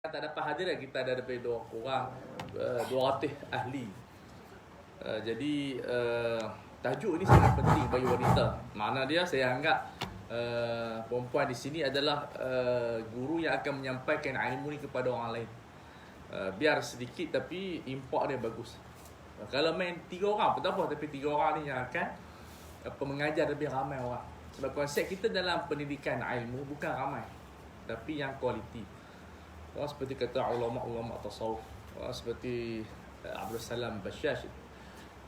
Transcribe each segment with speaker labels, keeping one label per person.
Speaker 1: tak dapat hadir, kita ada lebih 2 orang, 200 ahli. Jadi tajuk ini sangat penting bagi wanita. Makna dia saya anggap perempuan di sini adalah guru yang akan menyampaikan ilmu ni kepada orang lain. Biar sedikit tapi impak dia bagus. Kalau main 3 orang pun tak apa, tapi 3 orang ni yang akan mengajar lebih ramai orang. Sebab konsep kita dalam pendidikan ilmu bukan ramai, tapi yang kualiti. Seperti kata ulama-ulama tasawuf, seperti Abdul Salam Bashash,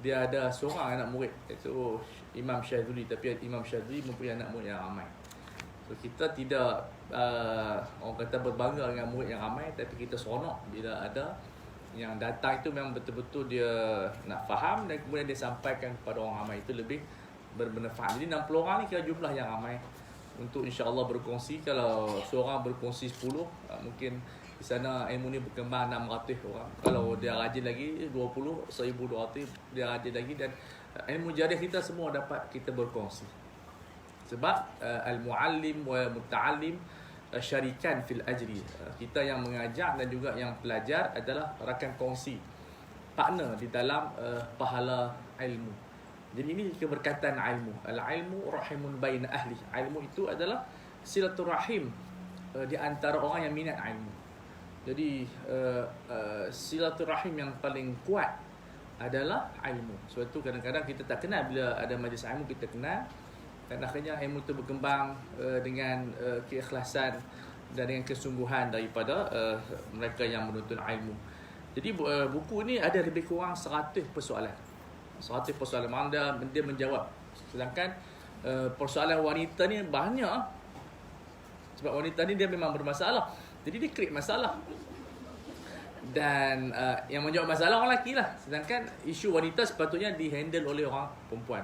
Speaker 1: dia ada seorang anak murid iaitu Imam Syadzuli, tapi Imam Syadzuli mempunyai anak murid yang ramai. So kita tidak orang kata berbangga dengan murid yang ramai, tapi kita seronok bila ada yang datang itu memang betul-betul dia nak faham dan kemudian dia sampaikan kepada orang ramai, itu lebih bermanfaat. Jadi 60 orang ni kira jumlah yang ramai untuk insya-Allah berkongsi. Kalau seorang berkongsi 10, mungkin di sana ilmu ni berkembang 600 orang. Kalau dia rajin lagi 20, 1200 dia rajin lagi, dan ilmu jariah kita semua dapat kita berkongsi. Sebab al-muallim wa muta'allim syarikan fil ajri. Kita yang mengajar dan juga yang pelajar adalah rakan kongsi, partner di dalam pahala ilmu. Jadi ini keberkatan ilmu. Al-ilmu rahimun baina ahli. Ilmu itu adalah silaturahim di antara orang yang minat ilmu. Jadi silaturahim yang paling kuat adalah ilmu. Sebab itu kadang-kadang kita tak kenal bila ada majlis ilmu, kita kenal. Dan akhirnya ilmu itu berkembang dengan keikhlasan dan dengan kesungguhan daripada mereka yang menuntut ilmu. Jadi buku ni ada lebih kurang 100 persoalan. 100 persoalan, mana dia menjawab. Sedangkan persoalan wanita ni banyak. Sebab wanita ni dia memang bermasalah, jadi dia create masalah. Dan yang menjawab masalah orang lelaki lah. Sedangkan isu wanita sepatutnya dihandle oleh orang perempuan.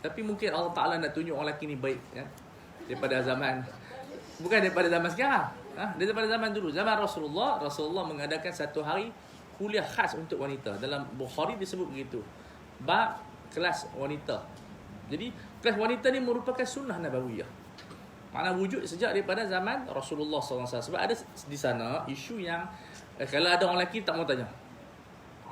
Speaker 1: Tapi mungkin Allah Ta'ala nak tunjuk orang lelaki ni baik, ya? Daripada zaman, bukan daripada zaman sekarang, daripada zaman dulu. Zaman Rasulullah mengadakan satu hari kuliah khas untuk wanita. Dalam Bukhari disebut begitu, bab kelas wanita. Jadi kelas wanita ni merupakan sunnah nabawiyah. Makna wujud sejak daripada zaman Rasulullah SAW. Sebab ada di sana isu yang kalau ada orang lelaki tak mau tanya,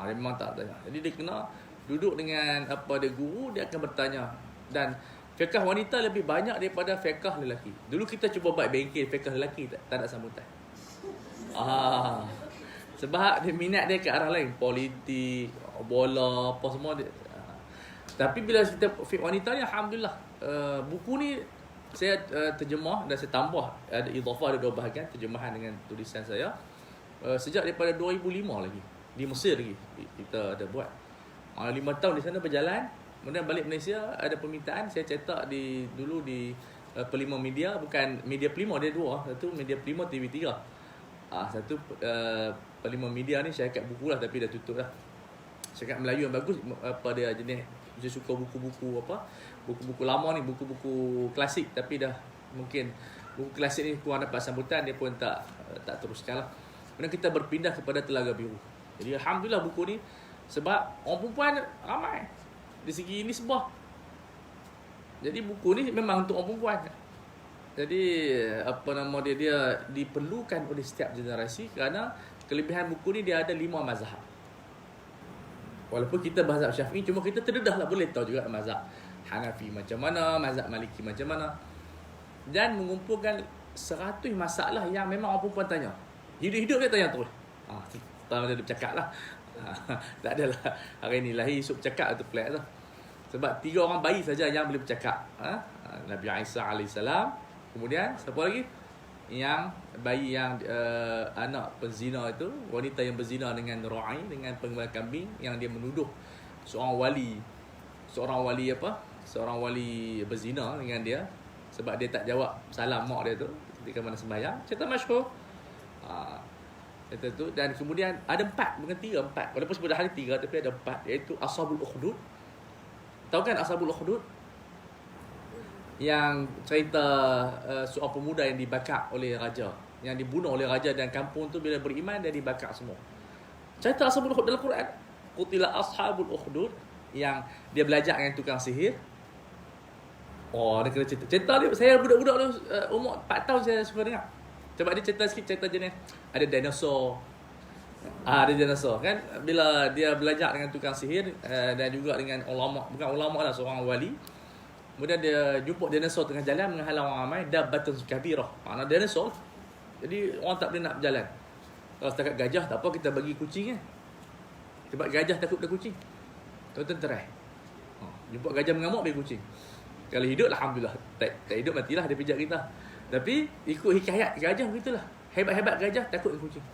Speaker 1: dia memang tak tanya. Jadi dia kena duduk dengan dia guru, dia akan bertanya. Dan fiqh wanita lebih banyak daripada fiqh lelaki. Dulu kita cuba buat bengkel fiqh lelaki, tak ada sambutan. Sebab dia minat dia ke arah lain, politik, bola, apa semua dia. Tapi bila kita fiqh wanita ni, alhamdulillah, buku ni saya terjemah dan saya tambah, ada idhafah, ada 2 bahagian terjemahan dengan tulisan saya. Sejak daripada 2005 lagi, di Mesir lagi kita ada buat. 5 tahun di sana berjalan. Kemudian balik Malaysia, ada permintaan, saya cetak dulu di Pelima Media. Bukan Media Pelima, dia 2. Satu Media Pelima TV3, satu Pelima Media ni syarikat buku lah, tapi dah tutup lah. Syarikat Melayu yang bagus, dia jenis, dia suka buku-buku buku-buku lama ni, buku-buku klasik, tapi dah mungkin buku klasik ni kurang dapat sambutan, dia pun tak teruskan lah. Kemudian kita berpindah kepada Telaga Biru. Jadi alhamdulillah buku ni, sebab orang perempuan ramai di segi nisbah. Jadi buku ni memang untuk orang perempuan. Jadi dia diperlukan oleh setiap generasi, kerana kelebihan buku ni dia ada 5 mazhab. Walaupun kita mazhab Syafi'i, cuma kita terdedah lah, boleh tahu juga mazhab Hanafi macam mana, mazhab Maliki macam mana. Dan mengumpulkan 100 masalah yang memang orang perempuan tanya. Hidup-hidup dia tanya terus. Tahu dia bercakap lah. Tak adalah hari ni lahir esok bercakap, tu pelik lah. Sebab 3 orang bayi saja yang boleh bercakap. Nabi Isa AS. Kemudian siapa lagi? Yang bayi yang anak penzina itu, wanita yang berzina dengan ra'i, dengan penggembala kambing, yang dia menuduh seorang wali berzina dengan dia sebab dia tak jawab salam mak dia tu ketika mana sembahyang. Cerita masyhur. Cerita tu. Dan kemudian ada 4, bukan 3, 4. Walaupun sebut hari 3, tapi ada 4, iaitu Ashabul Ukhdud. Tahu kan Ashabul Ukhdud? Yang cerita seorang pemuda yang dibakar oleh raja, yang dibunuh oleh raja, dan kampung tu bila beriman dia dibakar semua. Cerita Ashabul Ukhdud dalam Quran. Qutila Ashabul Ukhdud, yang dia belajar dengan tukang sihir. Dia kena cerita dia. Saya budak-budak tu umur 4 tahun saya suka dengar. Coba dia cerita sikit cerita jenis. Ada dinosaur. Ada dinosaur kan. Bila dia belajar dengan tukang sihir dan juga dengan ulama, bukan ulama lah, seorang wali. Kemudian dia jumpa dinosaur tengah jalan menghalang orang ramai, dabbatun kabirah. Makna dinosaur. Jadi orang tak boleh nak berjalan. Kalau setakat gajah tak apa, kita bagi kucing kan. Sebab gajah takut pada kucing. Tuan-tuan try. Jumpa gajah mengamuk, bagi kucing. Kalau hidup, alhamdulillah. Tak hidup, matilah dia pijak kita. Tapi ikut hikayat gajah begitulah. Hebat-hebat gajah takut dengan kucing.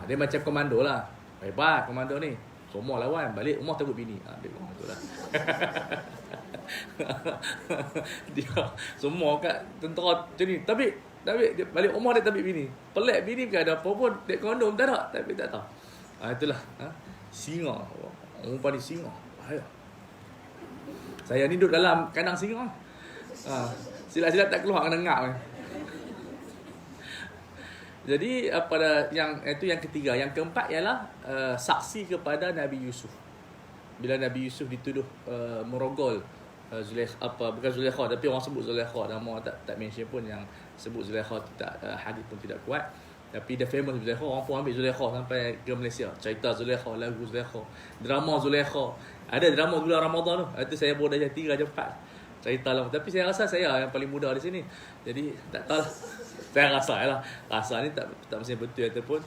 Speaker 1: Dia macam komando lah. Hebat komando ni. Semua lawan, balik rumah takut bini. Dia betul lah. Dia semua kat tentera macam ni. Tapi dia balik rumah dia tabik bini. Pelik bini bukan ada apa pun. Dek kondom tak ada. Tapi tak tahu. Itulah. Singa. Orang ni singa. Bahaya. Saya ni duduk dalam kandang singa. Silap-silap tak keluar kena ngap. Jadi yang ketiga, yang keempat ialah saksi kepada Nabi Yusuf. Bila Nabi Yusuf dituduh merogol Zulaikha, bukan Zulaikha tapi orang sebut Zulaikha, nama tak mention pun, yang sebut Zulaikha tak hadis pun tidak kuat. Tapi dia famous Zulaikha, orang pun ambil Zulaikha sampai ke Malaysia. Cerita Zulaikha, lagu Zulaikha, drama Zulaikha. Ada drama bulan Ramadan tu. Itu saya baru dah 3 jam 4 cerita lama. Tapi saya rasa saya yang paling muda di sini. Jadi tak tahu. Saya rasa lah. Rasa ni tak mesti betul ataupun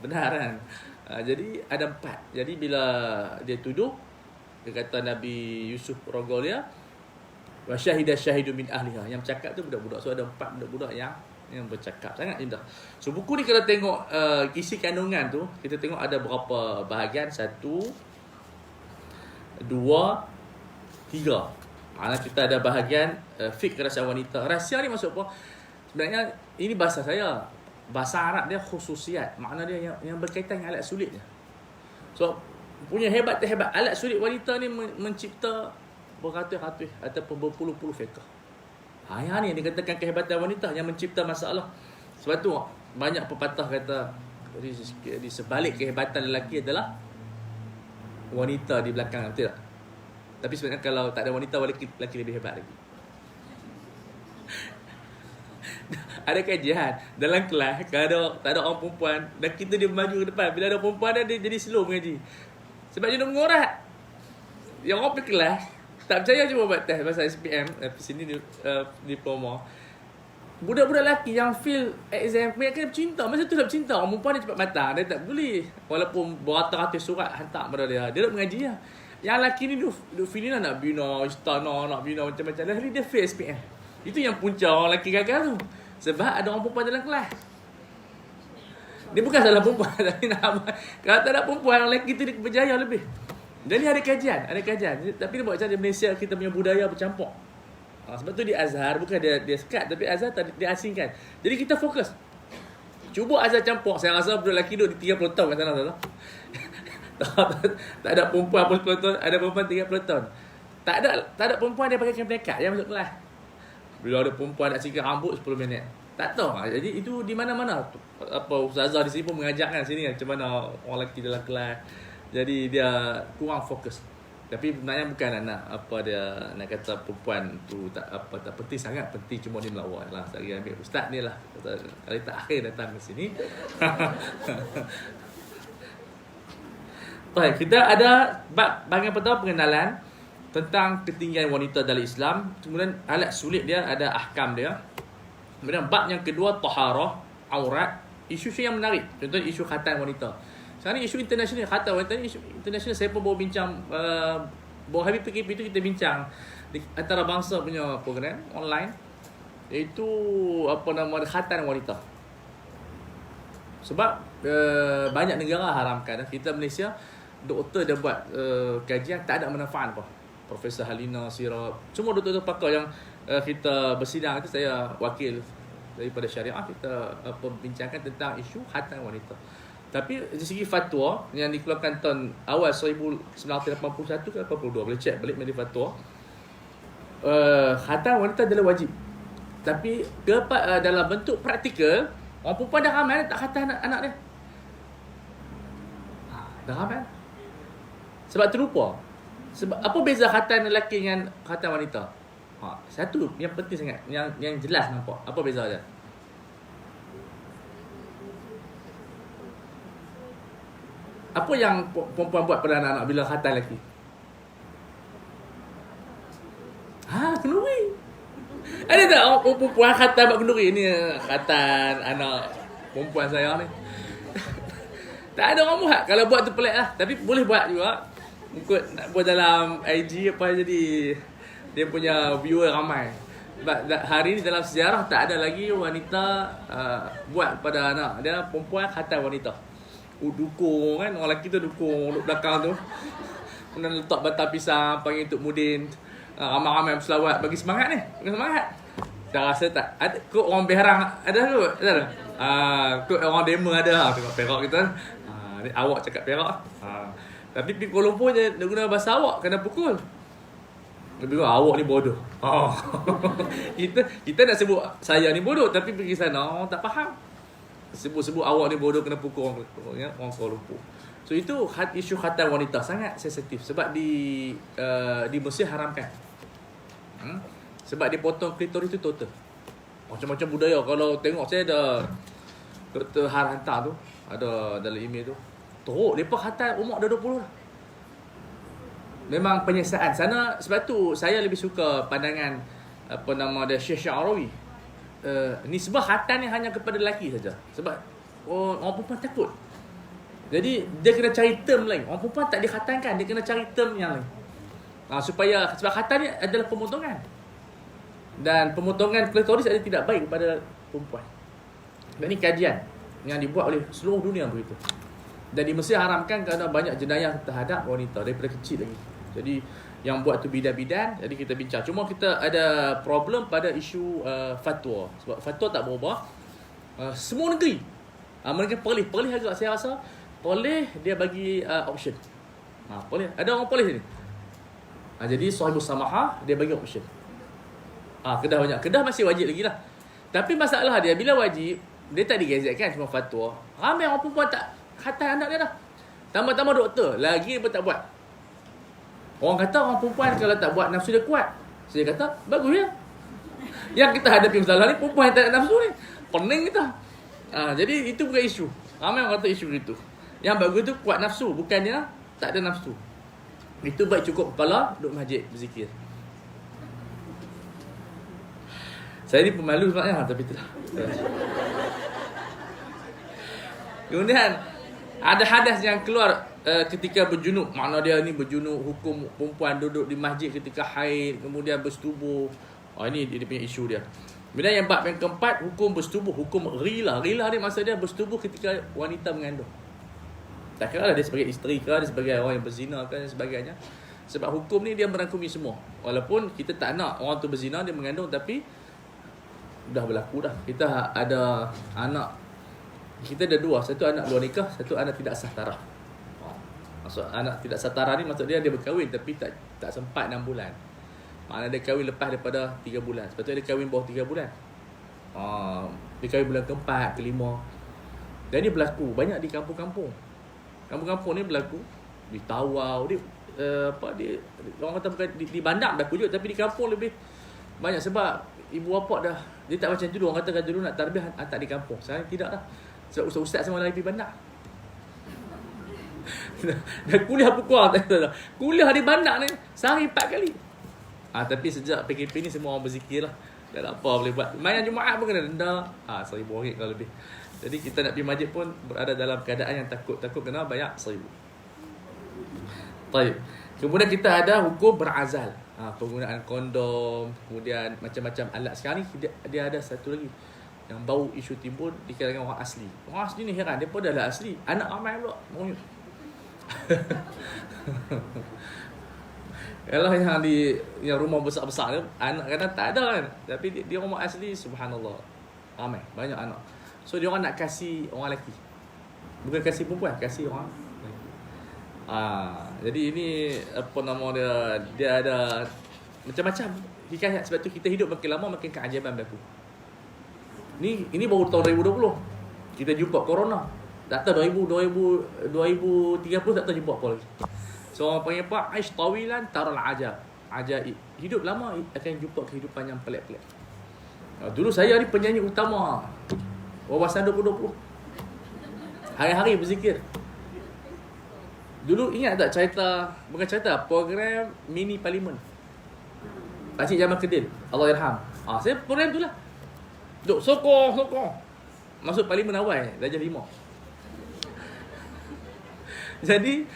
Speaker 1: benar kan. Jadi ada 4. Jadi bila dia tuduh, dia kata Nabi Yusuf rogol dia. Wa syahida syahidu min ahliha. Yang bercakap tu budak-budak. So ada 4 budak-budak yang bercakap. Sangat indah. So buku ni kalau tengok isi kandungan tu, kita tengok ada berapa bahagian. 1, 2, 3. Maksudnya kita ada bahagian fiqh rahsia wanita. Rahsia ni maksud apa? Sebenarnya ini bahasa saya. Bahasa Arab dia khususiat. Makna dia yang berkaitan dengan alat sulit je. So punya hebat terhebat. Alat sulit wanita ni mencipta beratus-ratus ataupun berpuluh-puluh fiqh. Yang ni yang dikatakan kehebatan wanita yang mencipta masalah. Sebab tu banyak pepatah kata di sebalik kehebatan lelaki adalah wanita di belakang, betul tak? Tapi sebenarnya kalau tak ada wanita, lelaki lebih hebat lagi. Ada kajian dalam kelas, kalau tak ada orang perempuan dan kita dia maju ke depan, bila ada perempuan dia jadi slow mengaji. Sebab dia nak mengorat. Yang orang pergi kelas tak percaya, cuba buat test pasal SPM sini diploma. Budak-budak lelaki yang fail exam mereka bercinta. Masa tu dah bercinta. Orang perempuan dia cepat matang. Dia tak boleh. Walaupun beratus-ratus surat hantar kepada dia. Dia nak mengaji lah. Yang lelaki ni duk feeling lah nak bina istana, nak bina macam-macam. Lagi dia fail SPM. Itu yang punca orang lelaki gagal tu. Sebab ada orang perempuan dalam kelas. Dia bukan salah perempuan. Tapi kalau tak ada perempuan, orang lelaki tu dia berjaya lebih. Dan ni ada kajian. Tapi dia buat macam di Malaysia, kita punya budaya bercampur. Sebab tu di Azhar, bukan dia sekat, tapi Azhar dia asingkan. Jadi kita fokus. Cuba Azhar campur. Saya rasa budak lelaki duduk di 30 tahun kat sana. Tak ada perempuan pun 10 tahun, ada perempuan 30 tahun. Tak ada perempuan dia pakai kain pelekat yang masuk kelas. Bila ada perempuan nak sikat rambut 10 minit. Tak tahu. Jadi itu di mana-mana. Ustazah di sini pun mengajarkan sini macam mana orang lelaki dalam kelas. Jadi dia kurang fokus. Tapi sebenarnya bukan nak nak kata perempuan tu tak penting sangat, penting cuma dia melawat lah. Saya ambil ustaz ni lah. Kali terakhir datang ke sini. Baik, kita ada bahagian pertama pengenalan tentang ketinggian wanita dalam Islam. Kemudian alat sulit dia, ada ahkam dia. Kemudian bab yang kedua taharah, aurat, isu yang menarik. Contoh isu khatan wanita. Sekarang ni isu international, khatan wanita ni isu international. Saya pun baru bincang baru habis PKP tu kita bincang di antara bangsa punya program online, iaitu khatan wanita. Sebab banyak negara haramkan. Kita Malaysia, doktor dah buat kajian tak ada manfaat apa. Profesor Halina Sirap, semua doktor-doktor pakar yang kita bersidang itu, saya wakil daripada syariah, kita bincangkan tentang isu khatan wanita. Tapi dari segi fatwa yang dikeluarkan tahun awal 1981 ke 82, boleh cek balik dari fatwa, khatan wanita adalah wajib. Tapi dalam bentuk praktikal, orang perempuan dah ramai tak khatan anak dia. Dah ramai. Sebab terlupa. Sebab apa beza khatan lelaki dengan khatan wanita? Satu yang penting sangat, yang jelas nampak. Apa beza dia? Apa yang perempuan buat pada anak-anak bila khatam lelaki? Kenduri. Ada tak orang perempuan khatam buat kenduri? Ni khatam anak perempuan saya ni. Tak ada orang buat. Kalau buat tu pelik lah. Tapi boleh buat juga. Ikut nak buat dalam IG apa jadi dia punya viewer ramai. Hari ni dalam sejarah tak ada lagi wanita buat pada anak dia, perempuan khatam wanita. Dukung kan, orang lelaki tu dukung duduk belakang tu. Kemudian letak batang pisang, panggil Tok Mudin. Ramai-ramai berselawat bagi semangat ni. Bagi semangat. Saya rasa tak ada kok orang Berang ada kot. Ada. Kok orang demo ada tengok Perak kita. Ni awak cakap Perak. Tapi pergi Kuala Lumpur je dia guna bahasa awak kena pukul. Lebih kurang awak ni bodoh. Kita nak sebut saya ni bodoh tapi pergi sana orang tak faham. Sebut-sebut awak ni bodoh kena pukul orang Kuala Lumpur. So itu isu khatam wanita sangat sensitif sebab di Mesir haramkan. Sebab dia potong klitoris tu total. Macam-macam budaya. Kalau tengok saya ada Dr. Har hantar tu, ada dalam email tu. Teruk depa khatam umur dah 20 dah. Memang penyiasaan sana, sebab tu saya lebih suka pandangan apa nama dia Syekh Syarawi. Nisbah khatam ni hanya kepada lelaki saja. Sebab orang perempuan takut. Jadi dia kena cari term lain. Orang perempuan tak dikhatamkan, dia kena cari term yang lain. Supaya sebab khatam ni adalah pemotongan. Dan pemotongan klitoris adalah tidak baik kepada perempuan. Dan ini kajian yang dibuat oleh seluruh dunia begitu. Dan di Mesir haramkan kerana banyak jenayah terhadap wanita daripada kecil lagi. Jadi yang buat tu bidan-bidan, jadi kita bincang. Cuma kita ada problem pada isu fatwa. Sebab fatwa tak berubah. Semua negeri mereka Perlis agak saya rasa Perlis dia bagi option. Perlis. Ada orang Perlis ni. Jadi Sahibus Samahah dia bagi option. Kedah banyak. Kedah masih wajib lagi lah. Tapi masalah dia bila wajib, dia tak digazetkan cuma fatwa. Ramai orang perempuan tak khatam anak dia dah. Tambah-tambah doktor, lagi pun tak buat. Orang kata orang perempuan kalau tak buat nafsu dia kuat. Saya kata, bagus ya. Yang kita hadapi masalah ni, perempuan yang tak ada nafsu ni. Pening kita. Jadi itu bukan isu. Ramai orang kata isu itu. Yang bagus tu kuat nafsu, bukannya tak ada nafsu. Itu baik cukup kepala, duduk masjid, berzikir. Saya ni pemalu sebenarnya, tapi itulah. Kemudian ada hadis yang keluar ketika berjunub. Makna dia ni berjunub, hukum perempuan duduk di masjid ketika haid, kemudian bersetubuh. Ini dia punya isu dia. Kemudian yang bab yang keempat, hukum bersetubuh, hukum rila. Rila ni maksud dia bersetubuh ketika wanita mengandung. Tak kira lah dia sebagai isteri ke, dia sebagai orang yang berzina ke dan sebagainya. Sebab hukum ni dia merangkumi semua. Walaupun kita tak nak orang tu berzina, dia mengandung, tapi dah berlaku dah. Kita ada anak. Kita ada dua. Satu anak luar nikah, satu anak tidak sah tarah. Maksud anak tidak sah tarah ni maksud dia berkahwin tapi tak sempat 6 bulan. Maknanya dia kahwin lepas daripada 3 bulan. Sebab tu dia kahwin bawah 3 bulan. Dia kahwin bulan keempat, kelima. Dan ini berlaku banyak di kampung-kampung. Kampung-kampung ni berlaku di Tawau, dia orang kata bukan di bandar berlaku juga, tapi di kampung lebih banyak sebab ibu bapa dah dia tak macam dulu. Orang kata dulu nak tarbiyah hantar di kampung. Sekarang tidak dah. Sebab ustaz-ustaz semua lari pergi bandar. Dah kuliah pukul tak tahu. Kuliah di bandar ni sehari 4 kali. Tapi sejak PKP ni semua orang berzikir lah. Tak ada apa boleh buat. Main Jumaat pun kena denda. RM1,000 kalau lebih. Jadi kita nak pergi masjid pun berada dalam keadaan yang takut kena bayar RM1,000. Baik. Kemudian kita ada hukum berazal. Penggunaan kondom, kemudian macam-macam alat. Sekarang ni dia ada satu lagi yang baru isu timbul di kalangan orang asli. Orang asli ni heran, dia pun dah lah asli. Anak ramai pula. Yalah yang rumah besar-besar tu, anak kadang tak ada kan. Tapi dia rumah asli, subhanallah. Ramai, banyak anak. So dia orang nak kasih orang lelaki. Bukan kasih perempuan, kasih orang. Jadi ini apa nama dia ada macam-macam hikayat. Sebab tu kita hidup makin lama makin keajaiban berlaku. Ini baru tahun 2020. Kita jumpa corona. Tak tahu 2030 tak tahu jumpa apa lagi. So orang panggil apa? Aish tawilan taral ajaib. Hidup lama akan jumpa kehidupan yang pelik-pelik. Dulu saya ni penyanyi utama Wawasan 2020. Hari-hari berzikir. Dulu ingat tak cerita, bukan cerita, program mini parlimen. Pakcik Jamal Kedil, Allah yarham. Saya program tu lah. Duk sokong. Masuk parlimen awal, darjah 5. Jadi,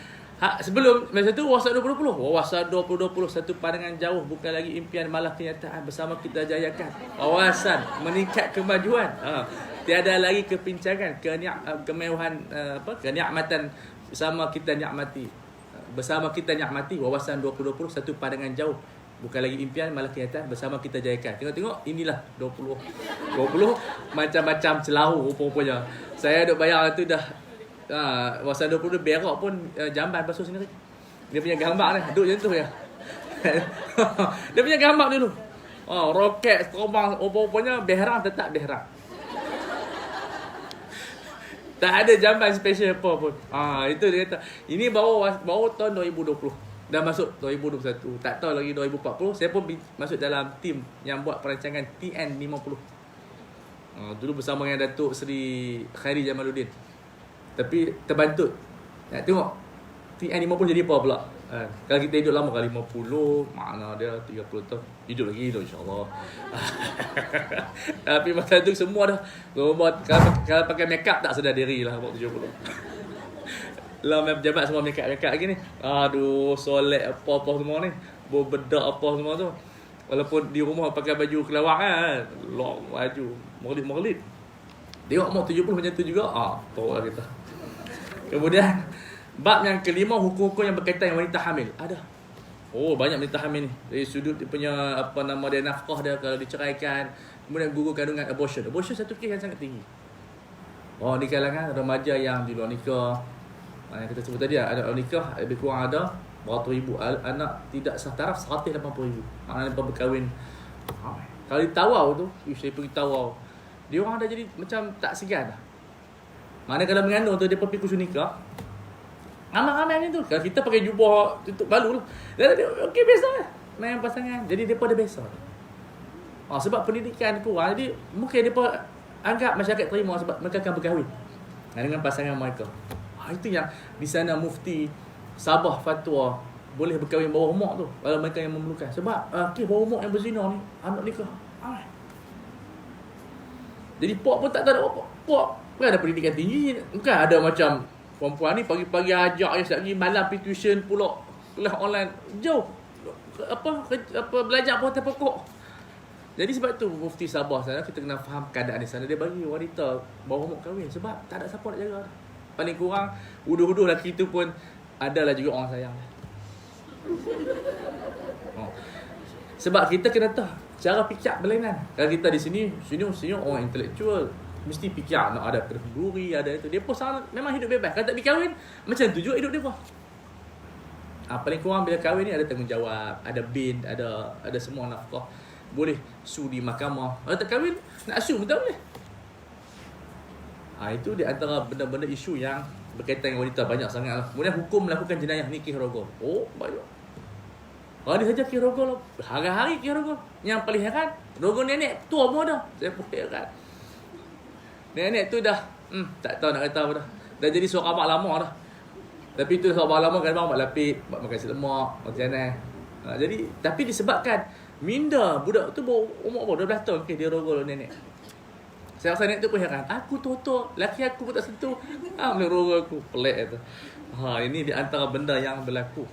Speaker 1: sebelum masa tu Wawasan 2020. Wawasan 2020, satu pandangan jauh, bukan lagi impian malah kenyataan, bersama kita jayakan. Wawasan, meningkat kemajuan. Tiada lagi kepincangan, kemewahan, kenikmatan bersama kita nikmati. Bersama kita nikmati. Wawasan 2020, satu pandangan jauh, bukan lagi impian malah kenyataan, bersama kita jayakan. Tengok inilah 20 macam-macam celahu rupa-rupanya. Saya duk bayar tu dah Wawasan 20 berak pun jamban basuh sendiri. Dia punya gambar ni duk macam tu ya. Dia punya gambar dulu. Roket terbang rupa-rupanya behrang tetap behrang. Tak ada jamban special apa pun. Itu dia kata. Ini baru tahun 2020. Dah masuk 2021. Tak tahu lagi 2040. Saya pun masuk dalam tim yang buat perancangan TN50. Dulu bersama dengan Datuk Seri Khairi Jamaluddin. Tapi terbantut. Nak tengok TN50 jadi apa pula. Kalau kita hidup lama kali 50, mana dia 30 tahun. Hidup lagi insya-Allah. Tapi masa tu semua dah kalau pakai make up tak sedar diri lah waktu 70. Lah pejabat semua make up lagi ni. Aduh, solek apa-apa semua ni. Bedak apa semua tu. Walaupun di rumah pakai baju kelawar kan. Long baju. Merlip. Tengok umur 70 macam tu juga. Tahu lah kita. Kemudian bab yang kelima, hukum-hukum yang berkaitan dengan wanita hamil. Ada. Banyak wanita hamil ni. Dari sudut dia punya dia nafkah dia kalau diceraikan. Kemudian gugur kandungan, abortion. Abortion satu kes yang sangat tinggi. Di kalangan remaja yang di luar nikah. Yang kita sebut tadi ada nikah lebih kurang ada beratus ribu, anak tidak sah taraf 180,000. Maknanya berkahwin. Kalau ditawar tu, saya pergi tawar. Dia orang dah jadi macam tak segan dah. Mana kalau mengandung tu dia pergi kursus nikah. Ramai-ramai macam tu. Kalau kita pakai jubah tutup balu lah. Dia okey biasa lah. Main pasangan. Jadi depa dah biasa. Sebab pendidikan kurang. Jadi mungkin depa anggap masyarakat terima sebab mereka akan berkahwin dengan pasangan mereka. Itu yang di sana mufti Sabah fatwa boleh berkahwin bawah umur tu kalau mereka yang memerlukan. Sebab bawah umur yang berzina ni anak nikah. Jadi puak pun tak tahu apa. Puak bukan ada pendidikan tinggi. Bukan ada macam perempuan ni pagi-pagi ajak je lagi malam pergi tuition pula kelas online jauh. Belajar pun terpokok. Jadi sebab tu mufti Sabah sana kita kena faham keadaan di sana. Dia bagi wanita bawah umur kahwin sebab tak ada siapa nak jaga. Paling kurang huduh-huduh lelaki tu pun adalah juga orang sayang. Sebab kita kena tahu cara fikir berlainan. Kalau kita di sini orang intelektual mesti fikir nak ada kenduri, ada itu. Dia pun sangat memang hidup bebas. Kalau tak berkahwin macam tu juga hidup dia pun. Paling kurang bila kahwin ni ada tanggungjawab, ada bin, ada semua nafkah. Boleh su di mahkamah. Kalau tak kahwin nak su pun tak boleh. Itu di antara benda-benda isu yang berkaitan dengan wanita banyak sangat lah. Kemudian hukum melakukan jenayah ni kih-rogol. Banyak. Ni saja kih-rogol. Hari-hari kih-rogol. Yang paling heran, rogol nenek tua pun dah. Saya pun heran. Nenek tu dah tak tahu nak kata apa dah. Dah jadi seorang abang lama dah. Tapi tu seorang abang lama kan buat lapik, buat makan nasi lemak, macam mana. Jadi tapi disebabkan minda budak tu baru umur 12 tahun dia rogol nenek. Saya rasa nenek tu pun heran. Aku tutup, laki aku pun tak sentuh. Boleh rogol aku. Pelik tu. Ini di antara benda yang berlaku.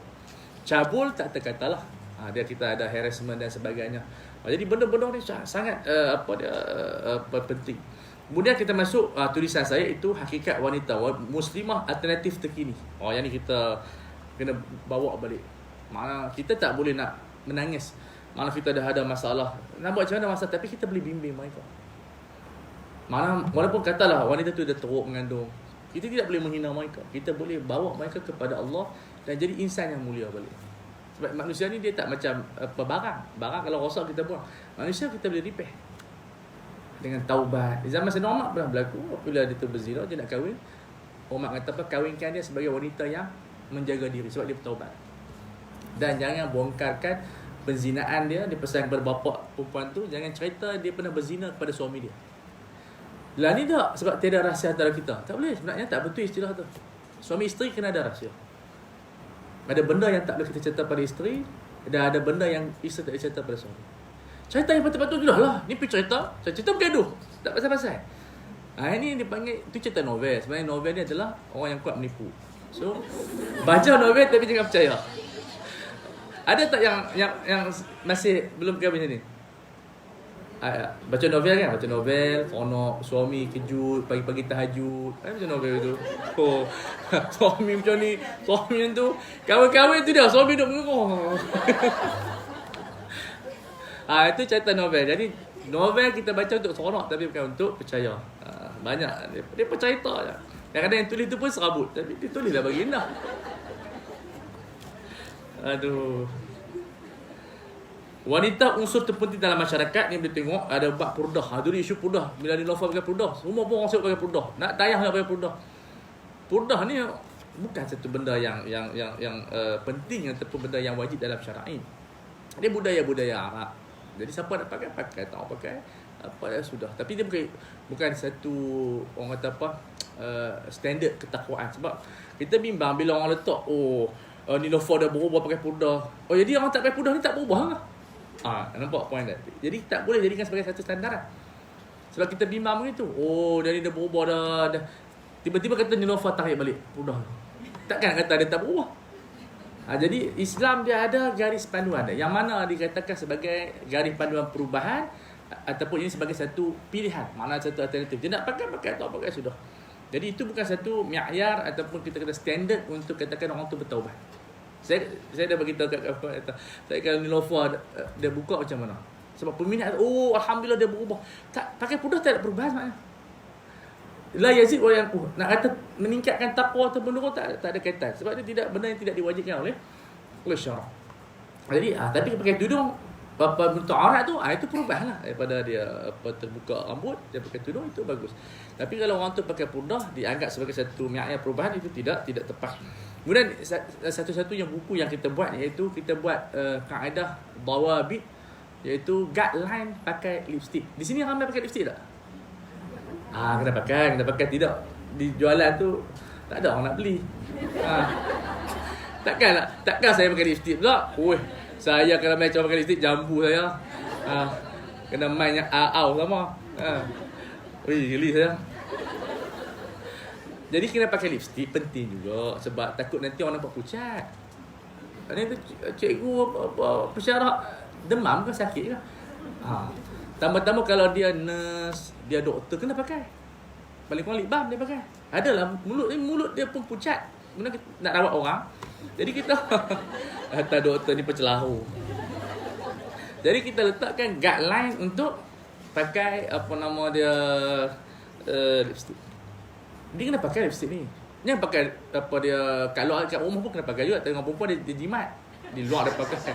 Speaker 1: Cabul tak terkatalah. Dia kita ada harassment dan sebagainya. Jadi benda-benda ni sangat penting. Kemudian kita masuk tulisan saya itu hakikat wanita muslimah alternatif terkini. Yang ni kita kena bawa balik. Mana kita tak boleh nak menangis. Mana kita dah ada masalah. Nak buat macam mana masalah tapi kita boleh bimbing mereka. Mana walaupun katalah wanita tu dah teruk mengandung, kita tidak boleh menghina mereka. Kita boleh bawa mereka kepada Allah dan jadi insan yang mulia balik. Sebab manusia ni dia tak macam barang. Barang kalau rosak kita buang. Manusia kita boleh repair dengan taubat. Di zaman Sayyidina Umar pernah berlaku apabila dia tu berzina, dia nak kahwin. Umar kata apa? Kahwinkan dia sebagai wanita yang menjaga diri sebab dia bertaubat. Dan jangan bongkarkan penzinaan dia. Dia pesan kepada bapa perempuan tu, jangan cerita dia pernah berzina kepada suami dia. Lah ni tak sebab tiada rahsia antara kita. Tak boleh, sebenarnya tak betul istilah tu. Suami isteri kena ada rahsia. Ada benda yang tak boleh kita cerita pada isteri, dan ada benda yang isteri tak boleh cerita pada suami. Cerita yang patut-patut dah lah. Ni pergi cerita bergaduh. Tak pasal-pasal. Ini dipanggil, tu cerita novel. Sebenarnya novel ni adalah orang yang kuat menipu. So, baca novel tapi jangan percaya. Ada tak yang masih belum kahwin ni? Baca novel kan? Baca novel, seronok, suami kejut, pagi-pagi tahajud. Baca novel tu. Oh, suami macam ni, suami macam tu. Kawan-kawan tu dia, suami duduk mengerong. Itu cerita novel. Jadi, novel kita baca untuk seronok tapi bukan untuk percaya. Banyak. Dia percaya tak je. Kadang-kadang yang tulis tu pun serabut. Tapi dia tulis lah bagi indah. Aduh. Wanita unsur terpenting dalam masyarakat ni boleh tengok ada bab purdah. Itu isu purdah. Bila Niloufar pakai purdah, semua pun orang sebut pakai purdah. Nak tayang nak pakai purdah. Purdah ni bukan satu benda yang penting ataupun benda yang wajib dalam syar'i. Dia budaya-budaya Arab. Jadi siapa nak pakai, tak pakai. Apa dah sudah. Tapi dia bukan satu orang kata apa standard ketakwaan. Sebab kita bimbang bila orang letak Niloufar dah berubah pakai purdah. Jadi orang tak pakai purdah ni tak berubah lah. Nampak poin tak? Jadi tak boleh jadikan sebagai satu standar lah. Sebab kita bimbang begitu. Dia ni dah berubah dah. Tiba-tiba kata Niloufar tarik balik purdah. Takkan kata dia tak berubah. Jadi Islam dia ada garis panduan yang mana dikatakan sebagai garis panduan perubahan ataupun ini sebagai satu pilihan, mana satu alternatif. Dia nak pakai tak pakai sudah. Jadi itu bukan satu mi'yar ataupun kita kata standard untuk katakan orang tu bertaubat. Saya dah beritahu kat saya kalau Niloufar dia buka macam mana. Sebab peminat alhamdulillah dia berubah. Tak pakai purdah tak ada perubahan maknanya. La yazid wa yanqus. Nak kata meningkatkan takwa atau menurun tak ada kaitan. Sebab dia tidak benda yang tidak diwajibkan oleh syarak. Jadi tapi pakai tudung bentuk aurat tu itu perubahan lah daripada dia terbuka rambut dia pakai tudung itu bagus. Tapi kalau orang tu pakai purdah dianggap sebagai satu mi'yar perubahan itu tidak tepat. Kemudian satu-satunya buku yang kita buat iaitu kita buat kaedah dawabit iaitu guideline pakai lipstick. Di sini ramai pakai lipstick tak? Kena pakai tidak. Di jualan tu tak ada orang nak beli. Takkan saya pakai lipstick pula. Saya kalau main pakai lipstick jambu saya. Kena main yang sama. Geli saya. Jadi kena pakai lipstick penting juga sebab takut nanti orang nampak pucat. Ni tu cikgu pesyarak demam ke sakit ke? Tambah-tambah kalau dia nurse, dia doktor kena pakai. Paling kurang lip balm dia pakai. Adalah mulut dia pun pucat. Guna nak rawat orang. Jadi kita kata doktor ni pencelahu. Jadi kita letakkan guideline untuk pakai lipstick. Dia kena pakai lipstick ni. Jangan pakai dia kalau kat rumah pun kena pakai juga. Tengok perempuan dia jimat. Di luar dia pakai.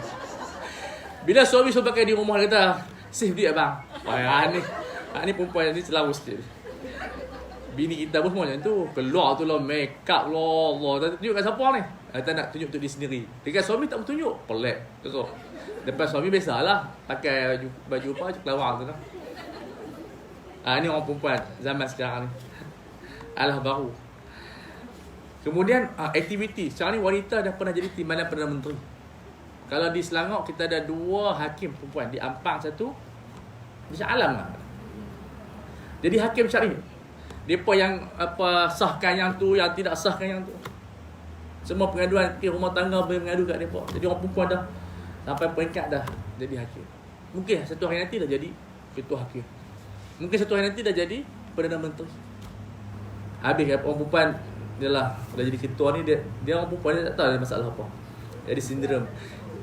Speaker 1: Bila suami suruh pakai di rumah dia kata, "Save duit abang." Ni perempuan ni selalu sikit. Bini kita pun semua macam tu. Keluar tu lah make up lah. Allah, tak tunjuk kat siapa ni? Tak nak tunjuk untuk diri sendiri. Dekat suami tak bertunjuk. Pelik. So, depan suami biasalah pakai baju apa kelawar tu lah. Ni orang perempuan zaman sekarang ni. Alah baru. Kemudian aktiviti. Sekarang ni wanita dah pernah jadi timbalan Perdana Menteri. Kalau di Selangor kita ada 2 hakim perempuan. Di Ampang satu, di Shah Alam lah. Jadi hakim syar'i. Depa yang sahkan yang tu, yang tidak sahkan yang tu. Semua pengaduan rumah tangga boleh mengadu kat depa. Jadi orang perempuan dah sampai peringkat dah jadi hakim. Mungkin satu hari nanti dah jadi ketua hakim. Mungkin satu hari nanti dah jadi Perdana Menteri. Habis orang perempuan dia lah dah jadi ketua ni, dia orang perempuan dia tak tahu ada masalah apa. Jadi sindrom.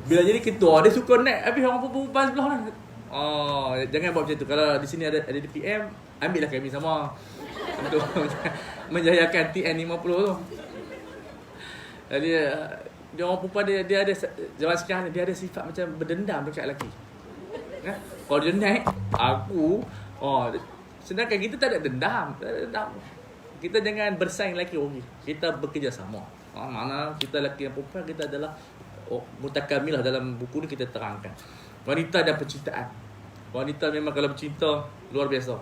Speaker 1: Bila jadi ketua dia suka naik habis orang perempuan sebelah ni. Jangan buat macam tu. Kalau di sini ada DPM, ambillah kami sama untuk menjayakan TN50 tu. Jadi dia orang perempuan dia ada zaman sekarang dia ada sifat macam berdendam dekat lelaki. Kalau dia naik aku sedangkan kita tak ada dendam. Kita jangan bersaing lelaki orang. Kita bekerjasama. Mana kita lelaki dan perempuan kita adalah mutakamilah dalam buku ni kita terangkan. Wanita dan percintaan. Wanita memang kalau bercinta luar biasa.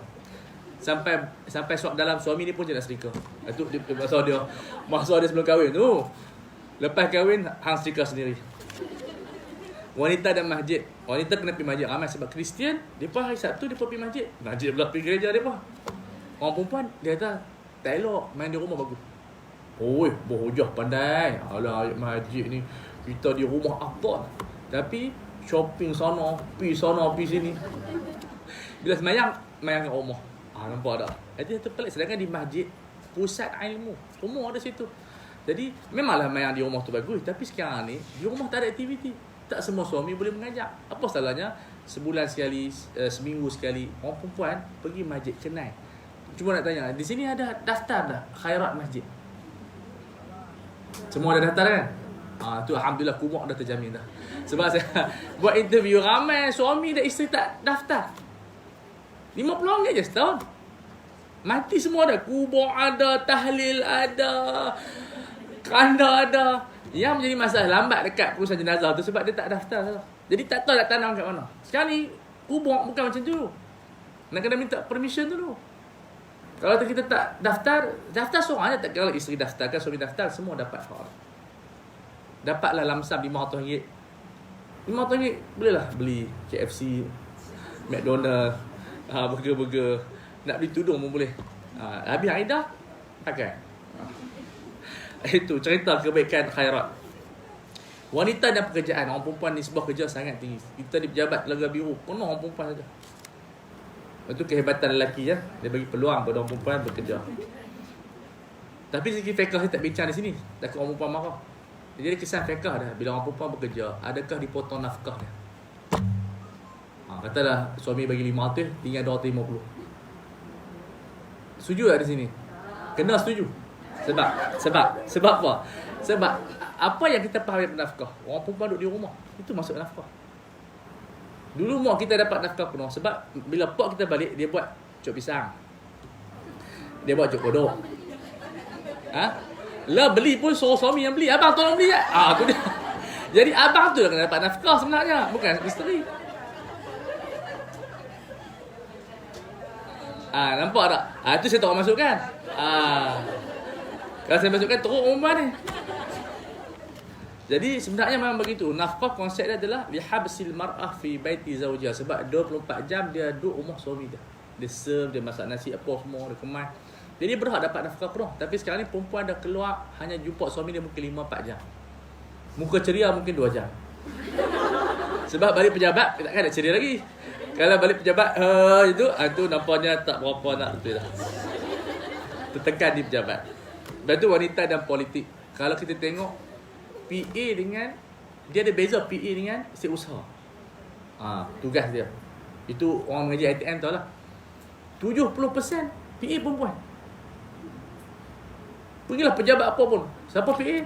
Speaker 1: Sampai dalam suami ni pun je nak serika. Itu masa dia sebelum kahwin tu. Lepas kahwin, hang setrika sendiri. Wanita dan masjid. Wanita kena pergi masjid ramai sebab Kristian, depa hari Sabtu depa pergi masjid. Masjid pula pergi gereja depa. Orang perempuan dia kata tak elok main di rumah bagus. Oi, berhujah pandai. Alah ayat masjid ni kita di rumah apa? Tapi shopping sana, pi sini. Bila sembahyang, sembahyang kat rumah. Nampak tak? Jadi itu pelik. Sedangkan di masjid pusat ilmu, semua ada situ. Jadi memanglah sembahyang di rumah tu bagus, tapi sekarang ni di rumah tak ada aktiviti. Tak semua suami boleh mengajak. Apa salahnya sebulan sekali, seminggu sekali orang perempuan pergi masjid Kenai. Cuma nak tanya, di sini ada daftar dah khairat masjid? Semua ada daftar kan? Tu alhamdulillah kumuk dah terjamin dah. Sebab saya buat interview ramai suami dan isteri tak daftar. RM50 je setahun. Mati semua ada. Kubur ada, tahlil ada, kanda ada. Yang menjadi masalah lambat dekat perusahaan jenazah tu sebab dia tak daftar. Jadi tak tahu nak tanam kat mana. Sekarang ni kubur bukan macam tu. Nak kena minta permission dulu. Kalau kita tak daftar seorang je. Tak kalau isteri daftarkan, suami daftar, semua dapat hak. Dapatlah lamsam RM500. RM500 bolehlah beli KFC, McDonald, burger. Nak beli tudung pun boleh. Habis hari dah pakai. Itu cerita kebaikan khairat. Wanita dan pekerjaan. Orang perempuan ni sebuah kerja sangat tinggi. Kita di pejabat lembaga biru penuh orang perempuan saja. Itu kehebatan lelaki ya. Dia bagi peluang pada orang perempuan bekerja. Tapi segi fiqh saya tak bincang di sini. Takut orang perempuan marah. Jadi kesan fiqh dah. Bila orang perempuan bekerja, adakah dipotong nafkah dia? Katalah suami bagi 500, tinggal 250. Setuju tak di sini? Kena setuju. Sebab apa? Sebab apa yang kita faham dari nafkah? Orang perempuan duduk di rumah, itu masuk nafkah. Dulu mak kita dapat nafkah penuh sebab bila pak kita balik, dia buat cuk pisang. Dia buat cuk kodok. Lah beli pun suruh suami yang beli. Abang tolong beli tu dia. Jadi abang tu yang kena dapat nafkah sebenarnya, bukan isteri. Nampak tak? Itu saya tak masukkan. Kalau saya masukkan teruk rumah ni. Jadi sebenarnya memang begitu. Nafkah konsep dia adalah lihabsil mar'ah fi baiti zawjiha. Sebab 24 jam dia duduk rumah suami dia. Dia serve, dia masak nasi apa semua, dia kemas. Jadi dia berhak dapat nafkah penuh. Tapi sekarang ni perempuan dah keluar hanya jumpa suami dia mungkin 5-4 jam. Muka ceria mungkin 2 jam. Sebab balik pejabat, takkan nak ceria lagi. Kalau balik pejabat, itu nampaknya tak berapa nak betul dah. Tertekan di pejabat. Lepas tu wanita dan politik. Kalau kita tengok PA dengan, dia ada beza PA dengan setiausaha. Tugas dia. Itu orang mengaji ITM tahu lah. 70% PA perempuan. Pergilah pejabat apa pun. Siapa PA?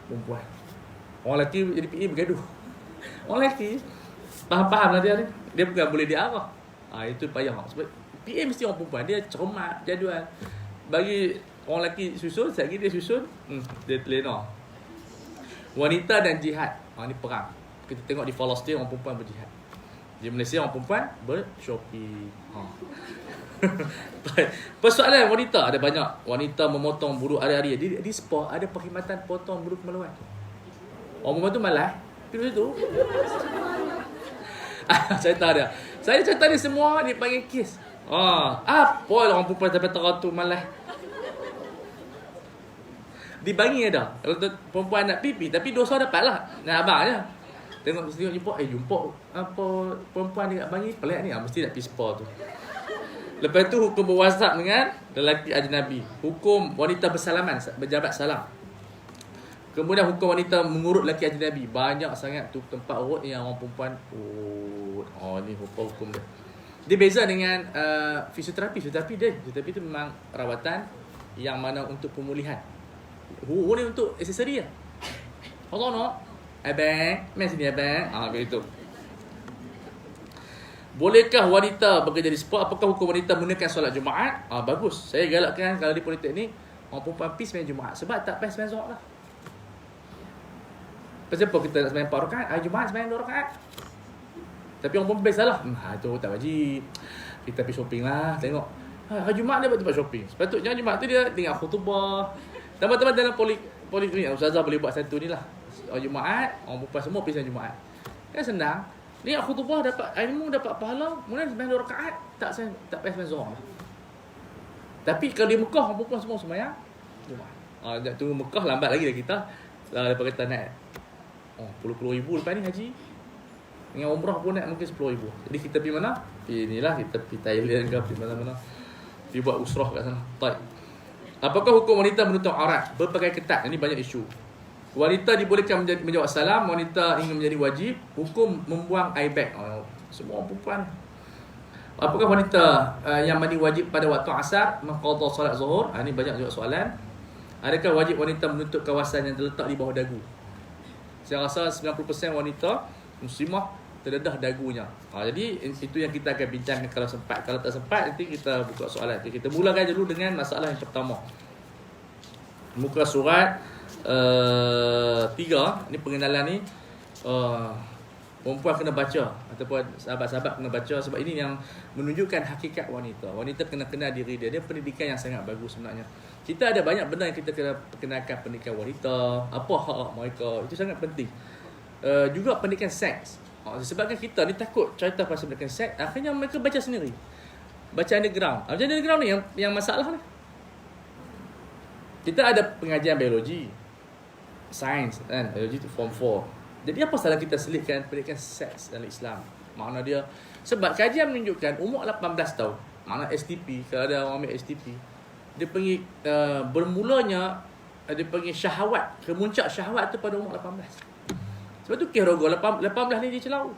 Speaker 1: Perempuan. Orang lelaki jadi PA bergaduh. Orang lelaki faham-faham lah dia ni. Dia bukan boleh diarah. Itu payah. Sebab PA mesti orang perempuan. Dia cermat jadual. Bagi orang lelaki susun, sekali dia susun, dia terlena. Wanita dan jihad. Ni perang. Kita tengok di Palestin orang perempuan berjihad. Di Malaysia orang perempuan bershopping. Persoalan wanita ada banyak. Wanita memotong bulu hari-hari. Di Spa ada perkhidmatan potong bulu kemaluan. Orang perempuan tu malas. Pergi situ. Cerita dia. Saya cerita dia semua dipanggil kes. Apa orang perempuan sampai teratur malas. Dibangi dah. Kalau perempuan nak pipi, tapi dosa dapatlah. Nak abang je. Tengok jumpa apa perempuan dekat bangi pelik ni. Mesti nak pergi spa tu. Lepas tu hukum berwasap dengan lelaki ajnabi. Hukum wanita bersalaman, berjabat salam. Kemudian hukum wanita mengurut lelaki ajnabi. Banyak sangat tu tempat urut yang orang perempuan ni hukum dia. Dia beza dengan fisioterapi. Fisioterapi tu memang rawatan yang mana untuk pemulihan. Ni untuk aksesori lah. Kalau no, abang, main sini abang. Begitu. Bolehkah wanita bekerja di spa? Apakah hukum wanita menggunakan solat Jumaat? Bagus. Saya galakkan kalau di politeknik, orang perempuan pergi sembahyang Jumaat. Sebab tak payah sembahyang Zuhur lah. Kenapa kita nak sembahyang 4 rakaat? Jumaat sembahyang 2 rakaat. Tapi orang perempuan salah. Itu tak wajib. Kita pergi shopping lah. Tengok. Hari Jumaat dia buat tempat shopping. Sepatutnya Jumaat tu dia tinggal khutbah. Teman-teman dalam poliklinik ustazah boleh buat satu ni lah. Jumaat, orang perempuan semua pergi Jumaat. Kan senang. Ni khutbah dapat ilmu, dapat pahala, kemudian sembahyang 2 rakaat, tak payah sembahyang Zuhur lah. Tapi kalau di Mekah, orang perempuan semua sembahyang Jumaat. Tunggu Mekah lambat lagi dah kita. Lepas kita naik puluh-puluh ribu lepas ni haji. Dengan umrah pun naik mungkin 10 ribu. Jadi kita pergi mana? Inilah kita pergi Thailand ke, pergi mana-mana. Pergi buat usrah kat sana. Baik. Apakah hukum wanita menutup aurat berpakaian ketat? Ini banyak isu. Wanita dibolehkan menjawab salam, wanita ingin menjadi wajib, hukum membuang air beg. Semua perempuan. Apakah wanita yang mandi wajib pada waktu asar mengqadha solat zuhur? Ini banyak juga soalan. Adakah wajib wanita menutup kawasan yang terletak di bawah dagu? Saya rasa 90% wanita muslimah terdedah dagunya. Jadi itu yang kita akan bincangkan kalau sempat. Kalau tak sempat nanti kita buka soalan. Kita mulakan dulu dengan masalah yang pertama. Muka surat 3 ni pengenalan ni, perempuan kena baca ataupun sahabat-sahabat kena baca, sebab ini yang menunjukkan hakikat wanita. Wanita kena kenal diri dia. Dia pendidikan yang sangat bagus sebenarnya. Kita ada banyak benda yang kita kena perkenalkan pendidikan wanita, apa hak mereka, itu sangat penting. Juga pendidikan seks. Sebabkan kita ni takut cerita pasal pendidikan seks, akhirnya mereka baca sendiri. Baca underground. Baca underground ni yang masalah ni. Kita ada pengajian biologi, sains kan, biologi tu form 4. Jadi apa salah kita selitkan pendidikan seks dalam Islam? Makna dia, sebab kajian menunjukkan umur 18 tahun, makna STP, kalau ada orang ambil STP, dia pergi bermulanya, dia pergi syahwat, kemuncak syahwat tu pada umur 18. Sebab tu kes rogo 18 ni dia celau.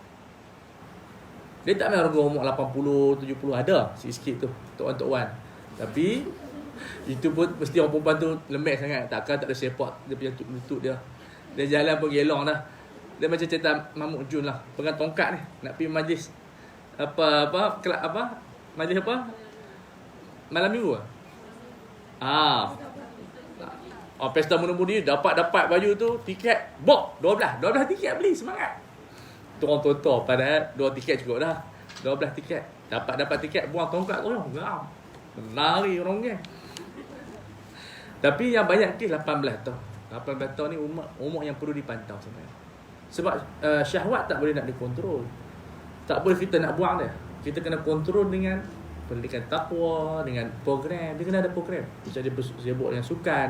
Speaker 1: Dia tak main rogo umur 80, 70, ada sikit-sikit tu, tok wan. Tapi itu pun mesti orang perempuan tu lembek sangat, takkan tak ada sepak dia punya lutut dia. Dia jalan pun gelong dah. Dia macam cerita Mahmud Jun lah, pegang tongkat ni nak pergi majlis majlis apa? Malam Minggu pesta muda-mudi dapat baju tu, tiket bok 12 tiket beli, semangat. Tu orang tonton padahal 2 tiket cukup dah. 12 tiket. Dapat tiket, buang tongkat tu, geram. Lari orang geng. Tapi yang banyak kes 18 tahun. 18 tahun ni umur yang perlu dipantau sebenarnya. Sebab syahwat tak boleh nak dikontrol. Tak boleh kita nak buang dia. Kita kena kontrol dengan pendidikan takwa, dengan program. Dia kena ada program. Macam dia sibuk dengan sukan,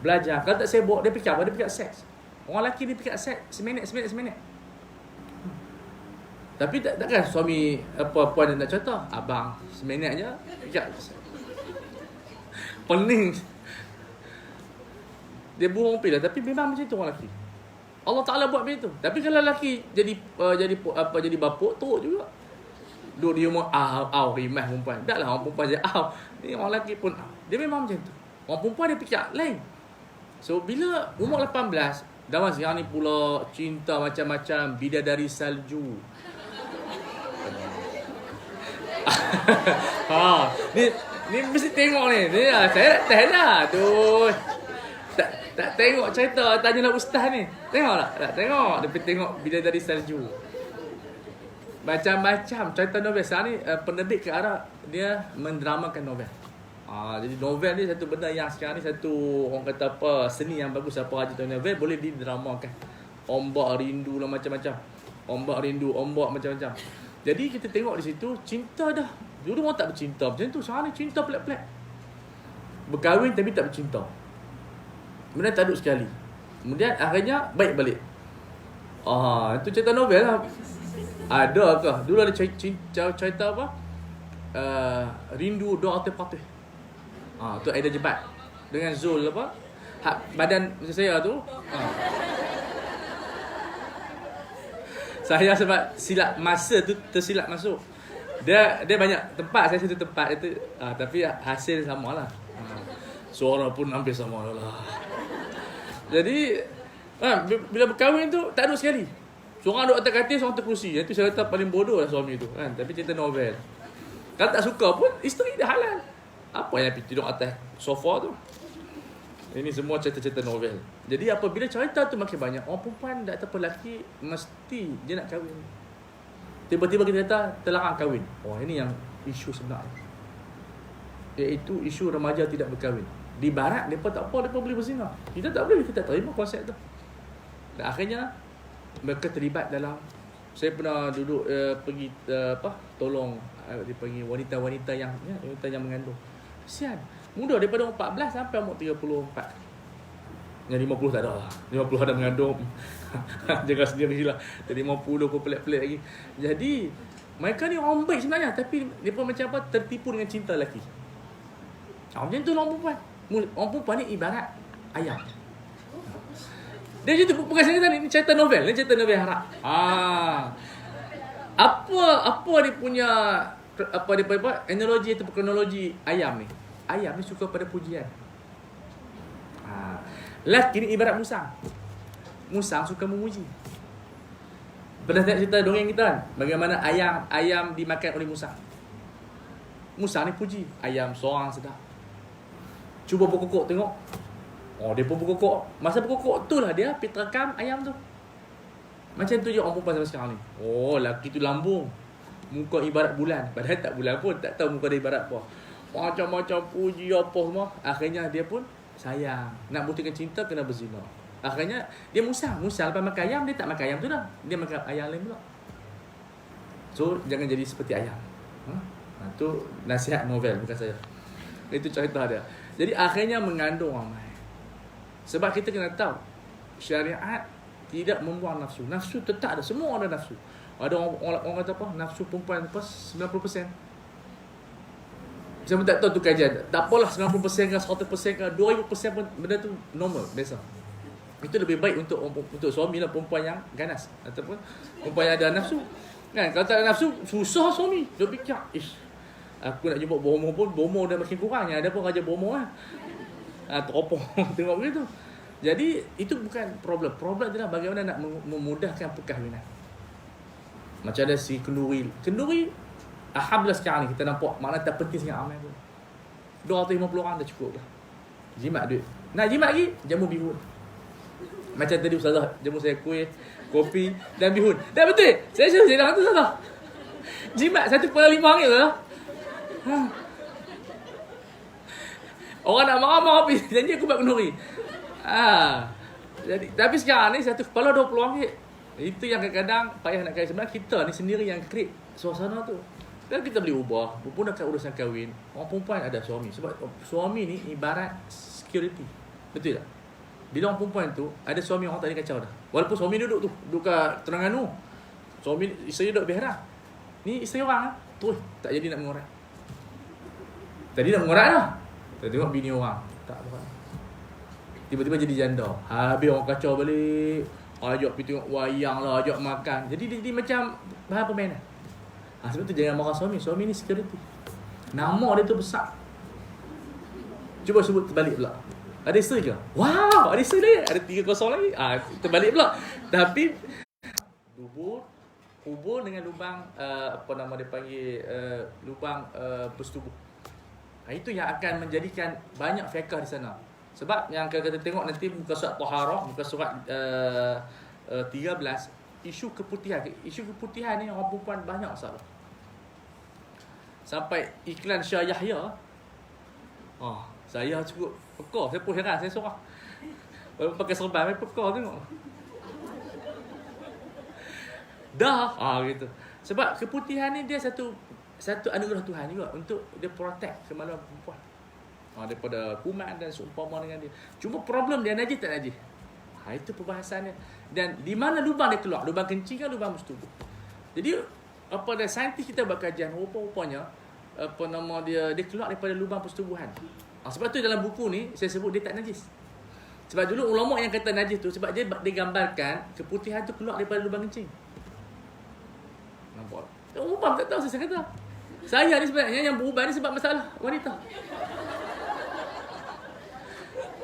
Speaker 1: belajar. Kalau tak sibuk, dia fikir apa? Dia fikir seks. Orang lelaki ni fikir seks seminit. Tapi takkan suami puan yang nak contoh, abang seminit je fikir pening. Dia buang pilih. Tapi memang macam tu orang lelaki. Allah Ta'ala buat macam tu. Tapi kalau lelaki jadi bapuk, teruk juga. Duduk di rumah, rimah perempuan. Tak lah orang perempuan je, ni orang lelaki pun, dia memang macam tu. Orang perempuan dia fikir lain. So, bila umur 18, zaman sekarang ni pula cinta macam-macam, bidadari salju. Ni mesti tengok ni. Saya tak dah. Aduh. Tak tengok cerita, tanyalah ustaz ni. Tengok tak? Tak tengok. Dia pergi tengok bidadari salju. Macam-macam cerita novel. Sekarang ni penerbit ke arah dia mendramakan novel. Jadi novel ni satu benda yang sekarang ni satu orang kata apa, seni yang bagus. Apa Haji tuan novel boleh didramakan. Ombak rindu lah macam-macam. Ombak macam-macam. Jadi kita tengok di situ cinta dah. Dulu orang tak bercinta macam tu. Sekarang ni cinta pelik-pelik. Berkahwin tapi tak bercinta. Kemudian tak duduk sekali. Kemudian akhirnya baik balik. Itu cerita novel lah. Ada ke? Dulu ada cerita apa? Rindu Doa Patih. Tu Aida Jebat dengan Zul apa? Badan macam saya tu. Saya sebab silap masa tu tersilap masuk. Dia banyak tempat, saya satu tempat itu, tapi hasil samalah. Suara pun hampir sama lah. Jadi bila berkahwin tu tak duduk sekali. Seorang duduk atas katil, seorang atas kerusi. Itu saya kata paling bodoh lah suami tu kan. Tapi cerita novel. Kalau tak suka pun isteri dah halal. Apa yang tidur atas sofa tu? Ini semua cerita-cerita novel. Jadi apabila cerita tu makin banyak, orang perempuan tak ataupun lelaki mesti dia nak kahwin. Tiba-tiba kita kata terlarang kahwin. Ini yang isu sebenarnya. Iaitu isu remaja tidak berkahwin. Di barat mereka tak apa, mereka boleh berzina. Kita tak boleh, kita tak terima konsep tu. Dan akhirnya mereka terlibat dalam, saya pernah duduk pergi tolong dipanggil wanita-wanita yang mengandung. Kesian. Muda daripada umur 14 sampai umur 34. Yang 50 tak ada lah. 50 ada mengandung. Jaga sendirilah. Jadi 50 pun pelik-pelik lagi. Jadi mereka ni orang baik sebenarnya, tapi mereka macam apa, tertipu dengan cinta lelaki. Macam tu orang perempuan. Orang perempuan ni ibarat ayam. Dia macam tu, bukan cerita ni cerita novel. Ni cerita novel harap. Apa dia punya analogi atau kronologi ayam ni? Ayam ni suka pada pujian. Lelaki ni ibarat musang. Musang suka memuji. Pernah tengok cerita dongeng kita kan? Bagaimana ayam dimakan oleh musang. Musang ni puji. Ayam seorang sedap. Cuba berkokok tengok. Oh, dia pun berkokok. Masa berkokok tu lah dia pergi terekam ayam tu. Macam tu je orang perempuan sampai sekarang ni. Oh, lelaki tu lambung. Muka ibarat bulan. Padahal tak bulan pun. Tak tahu muka dia ibarat apa. Macam-macam puji apa semua. Akhirnya dia pun sayang. Nak buktikan cinta kena berzina. Akhirnya dia musang. Musang lepas makan ayam, dia tak makan ayam tu dah. Dia makan ayam lain pula. So, jangan jadi seperti ayam. Tu nasihat novel, bukan saya. Itu cerita dia. Jadi akhirnya mengandung ramai. Sebab kita kena tahu syariat tidak membuang nafsu. Nafsu tetap ada. Semua ada nafsu. Ada orang kata apa? Nafsu perempuan apa? 90%. Saya pun tak tahu tu kajian. Tak apalah 90% ke 100% ke 2000% pun benda tu normal, biasa. Itu lebih baik untuk suami lah, perempuan yang ganas ataupun perempuan yang ada nafsu. Kan kalau tak ada nafsu susah suami. Dia fikir, aku nak jemput bomo pun bomo dah makin kurang. Yang ada pun raja bomo lah. Teropong tengok begitu. Jadi itu bukan problem. Problem adalah bagaimana nak memudahkan perkahwinan. Macam ada si kenduri. Kenduri alhamdulillah sekarang ni kita nampak makna tak penting sangat amal pun. 250 orang dah cukup dah. Jimat duit. Nak jimat lagi jamu bihun. Macam tadi ustazah jamu saya kuih, kopi dan bihun. Dah betul. Saya dalam tu ustazah. Jimat 1.5 ringgit lah. Orang nak marah-marah habis. Janji aku buat kenduri. Jadi, tapi sekarang ni satu kepala 20 ringgit. Itu yang kadang-kadang payah nak kahwin. Sebenarnya kita ni sendiri yang create suasana tu. Dan kita boleh ubah. Memudahkan urusan kahwin. Orang perempuan ada suami. Sebab suami ni ibarat security. Betul tak? Bila orang perempuan tu ada suami, orang tak ada kacau dah. Walaupun suami duduk tu. Duduk kat Terengganu. Suami, isteri duduk Behra. Ni isteri orang terus tak jadi nak mengorat. Tadi nak mengorat dah. Kita tengok bini orang. Tak apa. Tiba-tiba jadi janda. Habis orang kacau balik. Ajak pergi tengok wayang lah. Ajak makan. Jadi macam bahan permainan. Sebab tu jangan marah suami. Suami ni security. Nama dia tu besar. Cuba sebut terbalik pula. Ada isteri ke? Wow, ada isteri lagi. Ada 3-0 lagi. Terbalik pula. Tapi kubur dengan lubang apa nama dia panggil lubang persetubuh. Itu yang akan menjadikan banyak fiqh di sana. Sebab yang kita tengok nanti muka surat Taharah, muka surat 13, isu keputihan. Isu keputihan ni orang perempuan banyak masalah. Sampai iklan Syah Yahya. Saya cukup pekor. Saya pun heran, saya seorang. Walaupun pakai serban, saya pekor tengok. Dah, gitu. Sebab keputihan ni dia satu anugerah Tuhan juga untuk dia protect kemaluan perempuan. Daripada kuman dan seumpama dengan dia. Cuma problem dia najis tak najis. Itu perbahasannya. Dan di mana lubang dia keluar? Lubang kencing ke lubang bersetubuh? Jadi saintis kita buat kajian, rupa-rupanya dia keluar daripada lubang persetubuhan. Sebab tu dalam buku ni saya sebut dia tak najis. Sebab dulu ulama yang kata najis tu sebab dia gambarkan keputihan tu keluar daripada lubang kencing. Nampak? Umum tak tahu saya kata. Saya ni sebenarnya yang berubah ni sebab masalah wanita.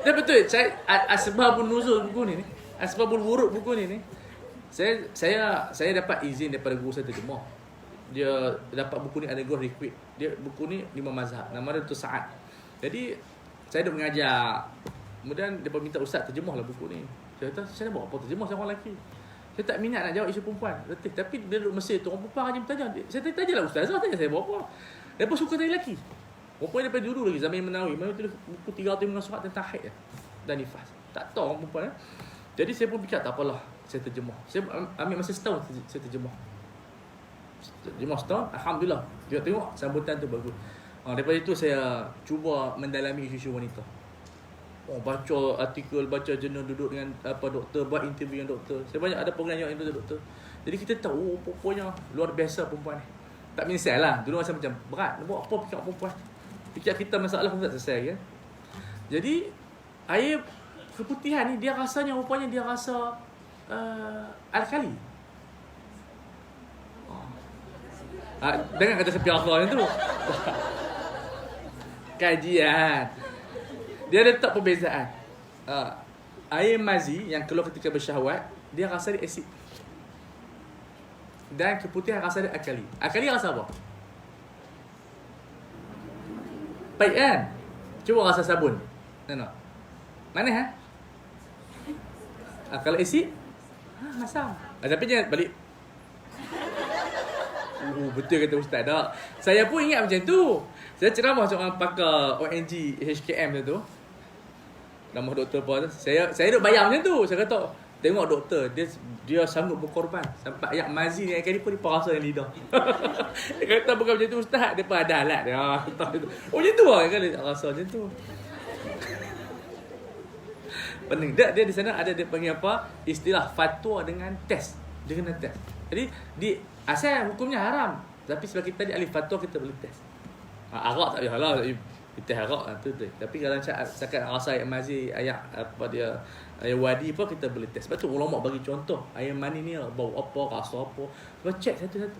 Speaker 1: Dan betul, asbabun nuzul buku ni, asbabul wurud buku ni. Saya dapat izin daripada guru saya terjemah. Dia dapat buku ni ada guru request. Dia buku ni 5 mazhab. Nama dia Dr. Sa'ad. Jadi saya duk mengajar. Kemudian dia minta ustaz terjemahlah buku ni. Saya kata, saya nak buat apa terjemah saya orang lelaki. Saya tak minat nak jawab isu perempuan. Tapi dia duduk Mesir tu, orang perempuan rajin bertanya. Saya tanya lah ustazah, tanya saya buat apa. Dia pun suka tanya lelaki. Perempuan daripada dulu lagi zaman Menawi. Menawi tu buku 300 surat tentang haid dan nifas. Tak tahu orang perempuan. Jadi saya pun fikir tak apalah, saya terjemah. Saya ambil masa setahun saya terjemah. Terjemah setahun, alhamdulillah. Dia tengok sambutan tu bagus. Daripada itu saya cuba mendalami isu-isu wanita. Baca artikel, baca jurnal, duduk dengan doktor, buat interview dengan doktor. Saya banyak ada program yang doktor. Jadi kita tahu perempuannya luar biasa perempuan ni. Tak menyesal lah. Dulu masa macam berat. Nak buat apa fikir perempuan? Fikir kita masalah pun tak selesai kan. Jadi air keputihan ni dia rasanya rupanya dia rasa alkali. Jangan kata sepi akhir tu. Kajian. Dia letak perbezaan. Air mazi yang keluar ketika bersyahwat, dia rasa dia asid. Dan keputihan rasa dia alkali. Alkali rasa apa? Pahit kan? Cuba rasa sabun. Mana? Mana kalau asid? Masam. Tapi jangan balik. Betul kata ustaz tak. Saya pun ingat macam tu. Saya ceramah seorang pakar ONG HKM tu. Nama doktor apa tu. Saya duk bayar macam tu. Saya kata, tengok doktor, dia sanggup berkorban sampai ayat mazi ni kali pun dia perasa yang lidah. Dia kata bukan macam tu ustaz, dia pun ada alat dia. Oh macam tu lah kali rasa macam tu. Pening. Dia di sana ada dia panggil apa? Istilah fatwa dengan test. Dia kena test. Jadi asal hukumnya haram, tapi sebab kita di ahli fatwa kita boleh test. Arak tak payah lah. Kita arak tu. Tapi kalau cakap rasa ayat mazi, ayat apa dia, ayat wadi apa kita boleh test. Sebab tu ulama bagi contoh, ayat mani ni bau apa, rasa apa. Sebab cek satu-satu.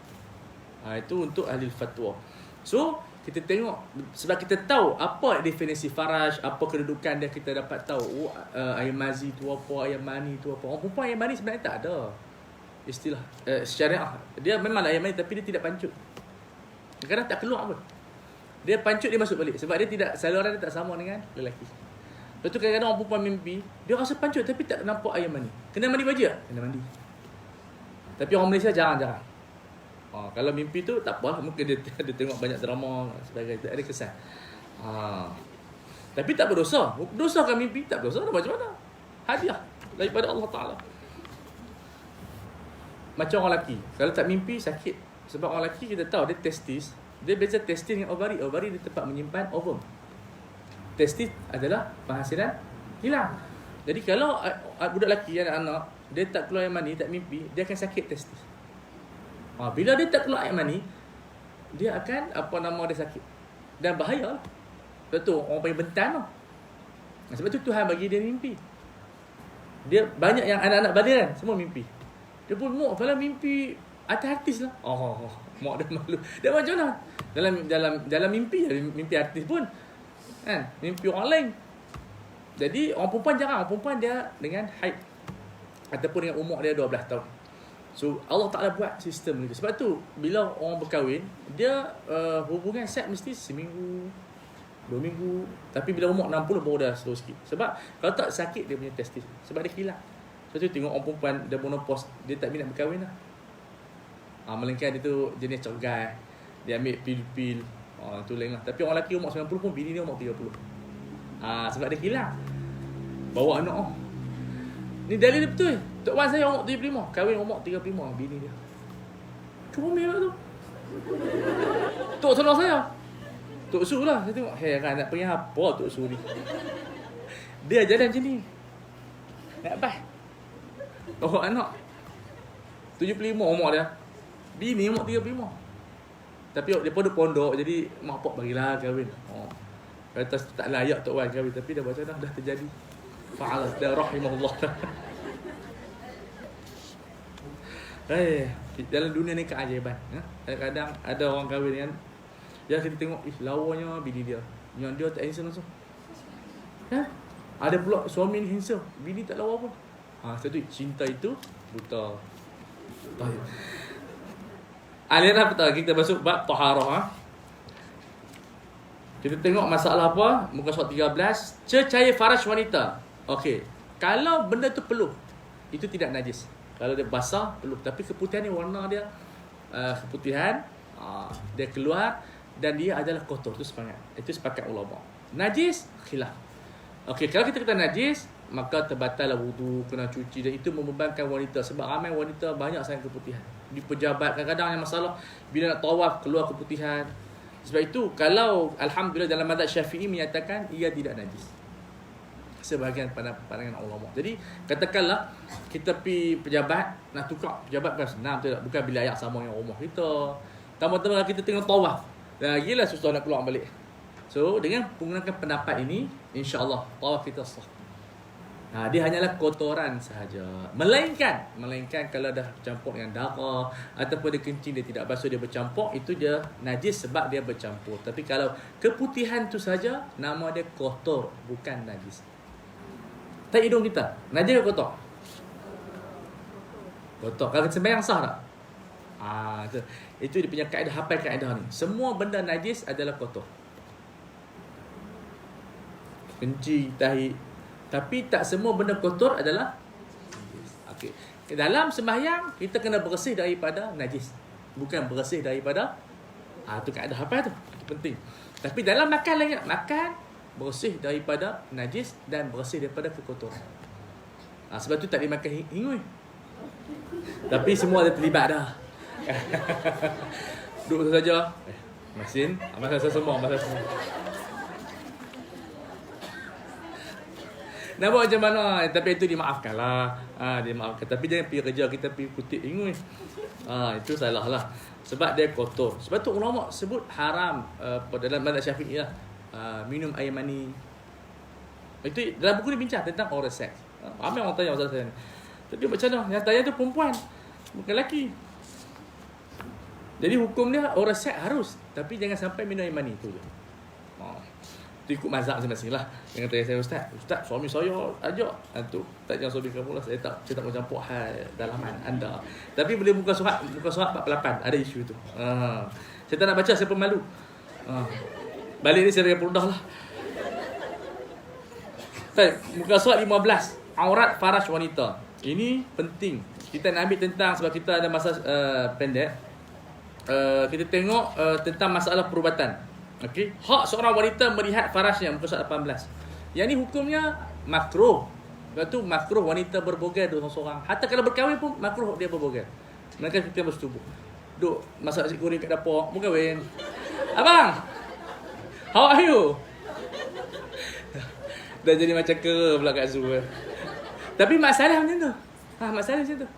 Speaker 1: Itu untuk ahli fatwa. So kita tengok, sebab kita tahu apa definisi faraj, apa kedudukan dia, kita dapat tahu ayat mazi tu apa, ayat mani tu apa. Orang perempuan ayat mani sebenarnya tak ada istilah syariah. Dia memang ayat mani tapi dia tidak pancut. Kadang-kadang tak keluar pun. Dia pancut, dia masuk balik. Sebab dia tidak, saluran dia tak sama dengan lelaki. Lepas tu kadang-kadang orang perempuan mimpi, dia rasa pancut tapi tak nampak ayat mani. Kena mandi baju tak? Kena mandi. Tapi orang Malaysia jarang-jarang. Kalau mimpi tu tak apa, mungkin dia tengok banyak drama sebagainya, ada kesan. Tapi tak berdosa. Dosa kan mimpi, tak berdosa macam mana? Hadiah daripada Allah Taala. Macam orang lelaki, kalau tak mimpi sakit. Sebab orang lelaki kita tahu dia testis, dia beza testis dengan ovari. Ovari dia tempat menyimpan ovum. Testis adalah penghasilan hilang. Jadi kalau budak lelaki, anak-anak, dia tak keluar air mani, tak mimpi, dia akan sakit testis. Bila dia tak keluar air mani, dia akan dia sakit. Dan bahaya lah. Sebab tu orang panggil bentan lah. Sebab tu Tuhan bagi dia mimpi. Dia banyak yang anak-anak baliran semua mimpi. Dia pun kalau mimpi artis lah. Mak dia malu. Dia macam mana? Dalam mimpi, mimpi artis pun kan, mimpi orang lain. Jadi orang perempuan jarang. Orang perempuan dia dengan haid ataupun dengan umur dia 12 tahun. So Allah Ta'ala buat sistem ni. Sebab tu bila orang berkahwin, dia hubungan seks mesti seminggu, 2 minggu. Tapi bila umur 60 baru dah slow sikit. Sebab kalau tak sakit dia punya testis. Sebab dia kilat. Sebab tu tengok orang perempuan dia monopause, dia tak minat berkahwin lah. Melainkan dia tu jenis cergai, dia ambil pil-pil. Tu lain lah. Tapi orang lelaki umur 90 pun bini dia umur 30. Sebab dia kilat. Bawa anak. Ni dalil dia betul. Tok Wan saya umur 75, kahwin umur 35 bini dia. Comel lah tu. Tok tolong saya. Tok Su lah. Saya tengok, heran nak pergi apa Tok Su ni. Dia jalan macam ni. Nak apa? Anak 75 umur dia. Bini umur 35. Tapi dia pun pondok, jadi mak pak bagilah kahwin. Kata tak layak Tok Wan kahwin, tapi dah baca dah terjadi. Fa'ala dah rahimahullah. Dalam dunia ni keajaiban. Kadang-kadang ada orang kahwin kan, yang kita tengok lawanya bini dia, yang dia tak handsome langsung. Ada pula suami ni handsome, bini tak lawa pun. Satu cinta itu buta. Aliran apa kita masuk bab taharah. Kita tengok masalah apa? Muka surat 13, cecair faraj wanita. Okey, kalau benda tu peluh, itu tidak najis. Kalau dia basah, peluh. Tapi keputihan ni warna dia keputihan, dia keluar dan dia adalah kotor. Itu sepakat ulama. Najis khilaf. Okey, kalau kita kata najis, maka terbatallah wudu, kena cuci, dan itu membebankan wanita sebab ramai wanita banyak sangat keputihan. Di pejabat kadang-kadang yang masalah bila nak tawaf keluar keputihan. Sebab itu kalau alhamdulillah dalam mazhab Syafi'i menyatakan ia tidak najis. Sebahagian pandangan ulama. Jadi katakanlah kita pergi pejabat, nak tukar pejabat bukan senang, betul tak? Bukan bila ayat sama yang rumah kita. Tambah-tambah kita tengok tawaf, lagilah susah nak keluar balik. So dengan menggunakan pendapat ini, insya-Allah tawaf kita sah. Dia hanyalah kotoran sahaja. Melainkan kalau dah bercampur dengan darah ataupun dia kencing, dia tidak basuh, dia bercampur, itu dia najis sebab dia bercampur. Tapi kalau keputihan tu saja, nama dia kotor, bukan najis. Tak hidung kita, najis ke kotor? Kotor. Kalau kita sembahyang sah tak? Itu dia punya kaedah. Hafal kaedah ni. Semua benda najis adalah kotor. Kencing, tahi. Tapi tak semua benda kotor adalah najis. Okey. Dalam sembahyang kita kena bersih daripada najis. Bukan bersih daripada tu kaedah hafal tu. Itu penting. Tapi dalam makan lagi, makan bersih daripada najis dan bersih daripada kekotoran. Sebab tu tak dimakan hingui. Tapi semua ada terlibat dah. Duduk saja. Masin, masa semua. Nampak macam mana? Tapi itu dimaafkan lah. Dimaafkan. Tapi jangan pergi kerja kita pergi kutip ingui. Itu salah lah. Sebab dia kotor. Sebab tu ulama sebut haram dalam mazhab Syafi'i lah. Minum air mani. Itu dalam buku ni bincang tentang oral sex. Ramai orang tanya pasal saya ni. Tapi macam mana? Yang tanya tu perempuan, bukan lelaki. Jadi hukum dia oral sex harus. Tapi jangan sampai minum air mani tu je. Itu ikut mazhab masing-masing lah. Jangan tanya saya, Ustaz suami saya ajak. Tu tak, jangan suami kamu lah. Saya tak mau campur hal dalaman anda. Tapi boleh buka surat 48. Ada isu tu. Saya tak nak baca, saya pemalu. Balik ni saya reprodah lah. Muka surat 15. Aurat faraj wanita. Ini penting. Kita nak ambil tentang, sebab kita ada masa pendek. Kita tengok tentang masalah perubatan. Okey, hak seorang wanita melihat farajnya, muka surat 18. Yang ni hukumnya makruh. Lepas tu makruh wanita berbogel dua seorang. Hatta kalau berkahwin pun makruh dia berbogel. Mereka kita bersetubuh. Duk masak nasi goreng kat dapur, mau kahwin. Abang, how are you? Dah jadi macam kera pula kat Zoo. Tapi masalah macam tu. Masalah macam tu.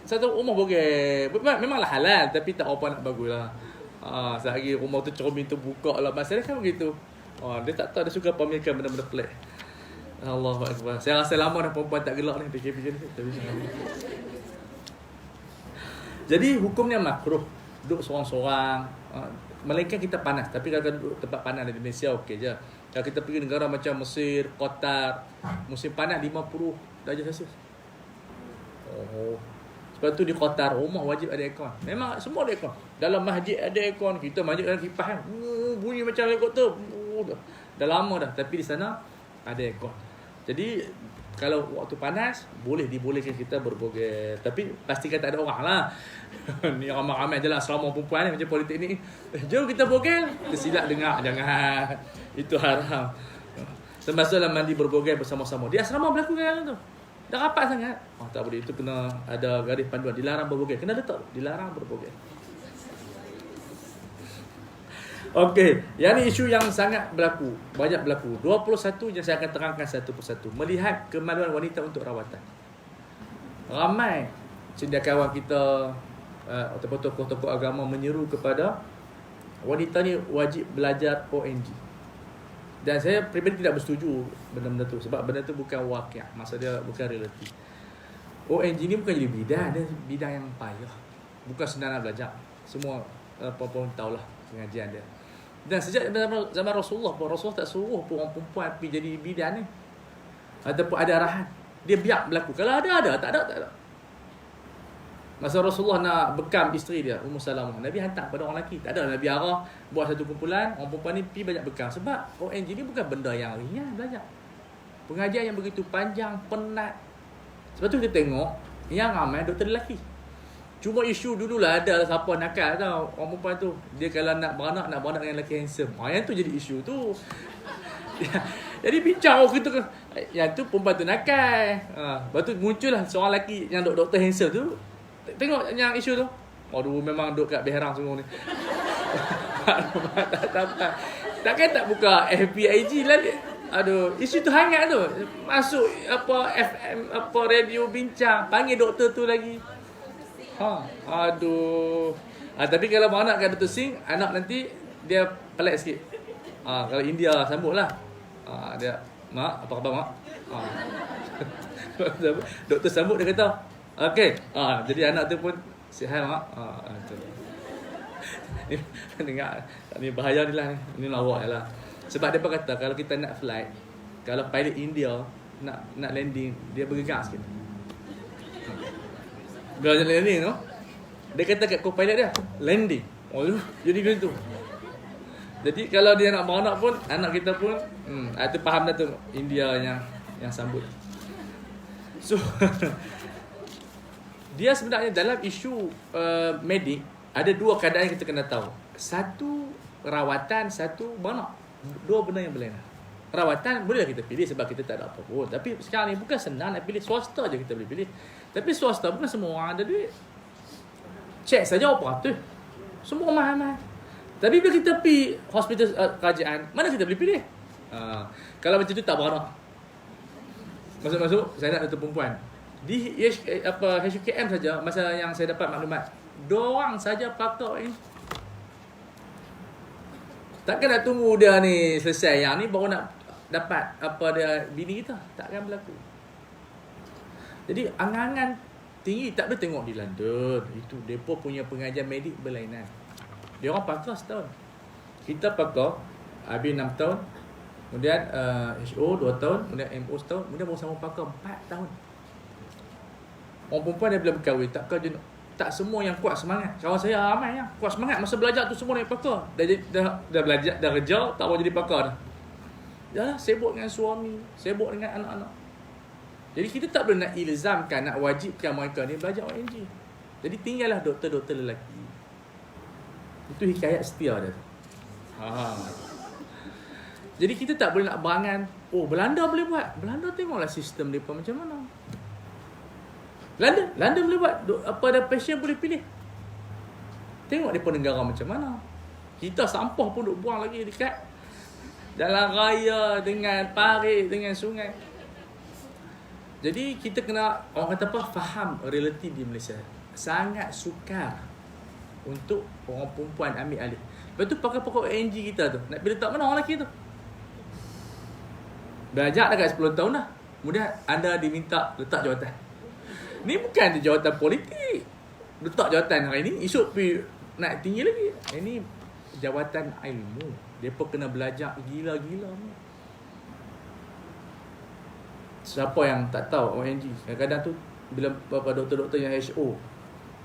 Speaker 1: Satu rumah bogel. Memanglah halal, tapi tak apa nak baguslah. Sehari rumah tu cermin tu buka lah. Masalah kan begitu. Dia tak tahu, dia suka pamerkan benda-benda pelik. Allahu Akbar. Saya rasa lama dah perempuan tak gelak ni fikir-fikir ni. Jadi hukumnya makruh duduk seorang-seorang. Melainkan kita panas. Tapi kalau duduk tempat panas di Malaysia okey je. Kalau kita pergi negara macam Mesir, Qatar, musim panas 50 darjah Celsius. Sebab tu di Qatar rumah wajib ada aircon. Memang semua ada aircon. Dalam masjid ada aircon. Kita masjid dalam kipas kan. Bunyi macam helikopter. Dah lama dah. Tapi di sana ada aircon. Jadi kalau waktu panas dibolehkan kita berbogel. Tapi pastikan tak ada orang lah. Ni ramai-ramai je lah asrama perempuan ni macam politeknik ni. Jom kita bogel. Tersilap dengar. Jangan. Itu haram. Termasuk dalam mandi berbogel bersama-sama. Di asrama berlaku kan tu. Dah rapat sangat. Tak boleh. Itu kena ada garis panduan. Dilarang berbogel. Kena letak. Dilarang berbogel. Okey. Yang ni isu yang sangat berlaku. Banyak berlaku. 21 yang saya akan terangkan satu persatu. Melihat kemaluan wanita untuk rawatan. Ramai cendekiawan kita ataupun tokoh-tokoh agama menyeru kepada wanita ni wajib belajar ONG. Dan saya pribadi tidak bersetuju benda-benda tu. Sebab benda tu bukan wakil. Maksud dia bukan realiti. ONG ni bukan jadi bidang. Dia bidang yang payah. Bukan senang nak belajar. Semua perempuan tahulah pengajian dia. Dan sejak zaman Rasulullah tak suruh pun orang perempuan pergi jadi bidan ni. Ataupun ada arahan. Dia biar berlaku. Kalau ada. Tak ada. Masa Rasulullah nak bekam isteri dia, Ummu Salamah, Nabi hantar pada orang lelaki. Tak ada Nabi arah buat satu kumpulan, orang perempuan ni pergi banyak bekam. Sebab ONG ni bukan benda yang ringan belajar. Pengajian yang begitu panjang, penat. Sebab tu kita tengok yang ramai doktor lelaki. Cuma isu dululah ada siapa nakal tau. Orang perempuan tu, dia kalau nak beranak dengan lelaki handsome. Yang tu jadi isu tu. Jadi bincang orang kita, yang tu perempuan tu nakal. Lepas tu muncullah seorang lelaki yang doktor handsome tu. Tengok yang isu tu. Aduh, memang duk kat Beherang semua ni. Takkan tak buka FBIG lah. Aduh, isu tu hangat tu. Masuk FM, radio bincang, panggil doktor tu lagi. Aduh. Tapi kalau beranak kat Dr. Singh, anak nanti dia pelik sikit. Kalau India sambut lah. Dia, mak, apa khabar mak? Doktor sambut dia kata, okey. Jadi anak tu pun sihat mak. Ni bahaya ni lah. Ni lawak lah. Sebab dia kata kalau kita nak flight, kalau pilot India nak landing, dia bergerak sikit. Dia landing tu. Dia kata kat co-pilot dia, landing. Jadi macam tu. Jadi kalau dia nak beranak pun, anak kita pun tu faham dah tu India yang sambut. So dia sebenarnya dalam isu medik ada dua keadaan yang kita kena tahu. Satu rawatan, satu beranak. Dua benda yang berlainan. Rawatan bolehlah kita pilih sebab kita tak ada apa pun. Tapi sekarang ni bukan senang nak pilih, swasta je kita boleh pilih. Tapi swasta bukan semua orang ada duit. Cek saja operator. Semua mahal-mahal. Tapi bila kita pergi hospital kerajaan, mana kita boleh pilih? Kalau macam tu tak beranak. Masuk-masuk, saya nak doktor perempuan. Di HUKM saja, masa yang saya dapat maklumat, 2 orang saja pakar ini. Takkan nak tunggu dia ni selesai, yang ni baru nak dapat bini kita. Takkan berlaku. Jadi angan-angan tinggi tak boleh tengok di London. Itu mereka punya pengajian medik berlainan. Dia orang pakar setahun. Kita pakar habis 6 tahun. Kemudian HO 2 tahun, kemudian MO setahun, kemudian baru sama pakar 4 tahun. Orang perempuan dia bila berkahwin, tak semua yang kuat semangat. Kawan saya ramai yang kuat semangat masa belajar tu semua naik pakar. Dah belajar, dah kerja, tak mau jadi pakar dah. Dah sibuk dengan suami, sibuk dengan anak-anak. Jadi kita tak boleh nak ilzamkan, nak wajibkan mereka ni belajar ONG. Jadi tinggallah doktor-doktor lelaki. Itu hikayat setia dia tu. Jadi kita tak boleh nak berangan, Belanda boleh buat. Belanda tengoklah sistem mereka macam mana. London boleh buat. Ada pasien boleh pilih. Tengok mereka negara macam mana. Kita sampah pun duk buang lagi dekat jalan raya, dengan parit, dengan sungai. Jadi kita kena, orang kata apa, faham realiti di Malaysia. Sangat sukar untuk orang perempuan ambil alih. Lepas tu pakar-pakar ONG kita tu, nak pilih tak mana orang lelaki tu. Belajar dekat 10 tahun dah. Kemudian anda diminta letak jawatan. Ni bukan jawatan politik. Letak jawatan hari ni, esok pergi nak tinggi lagi. Ini jawatan ilmu. Mereka kena belajar gila-gila ni. Siapa yang tak tahu ONG? Kadang-kadang tu bila doktor-doktor yang HO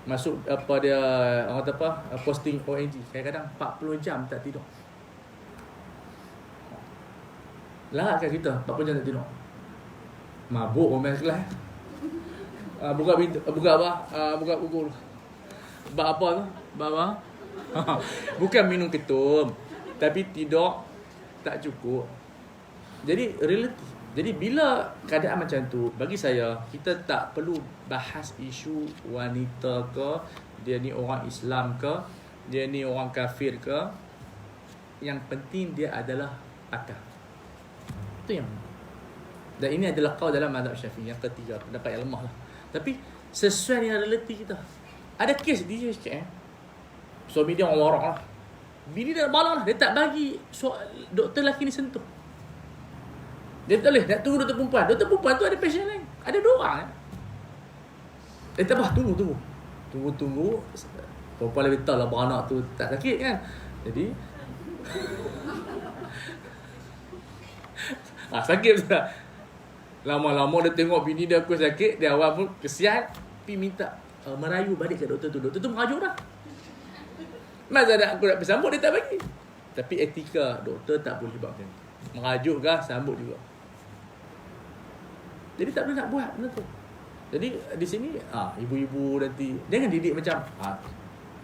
Speaker 1: masuk dia orang kata posting ONG, kadang-kadang 40 jam tak tidur. Larat kat kita 40 jam tak tidur. Mabuk orang kelas. Buka Google. Bab apa tu? Bab apa? Bukan minum ketum, tapi tidur tak cukup. Jadi realiti. Jadi bila keadaan macam tu, bagi saya kita tak perlu bahas isu wanita ke, dia ni orang Islam ke, dia ni orang kafir ke. Yang penting dia adalah pakar. Itu yang. Dan ini adalah qaul dalam mazhab Syafi'i yang ketiga, pendapat yang lemah lah. Tapi sesuai dengan realiti kita. Ada kes di HKM, suami dia orang warak lah. Bini dia balang lah. Dia tak bagi doktor lelaki ni sentuh. Dia tak boleh nak tunggu doktor perempuan. Doktor perempuan tu ada pasien lain. Ada 2 orang. Dia tak apa, tunggu. Perempuan lebih tahu lah beranak tu tak sakit kan. Jadi sakit betul. Lama-lama dia tengok bini dia aku sakit, dia awal pun kesian, pergi minta merayu balik ke doktor tu. Doktor tu merajuk dah. Masa aku nak bersambut, dia tak bagi. Tapi etika doktor tak boleh buat macam tu. Merajuk kah, sambut juga. Jadi tak boleh nak buat benda tu. Jadi di sini ibu-ibu nanti jangan didik macam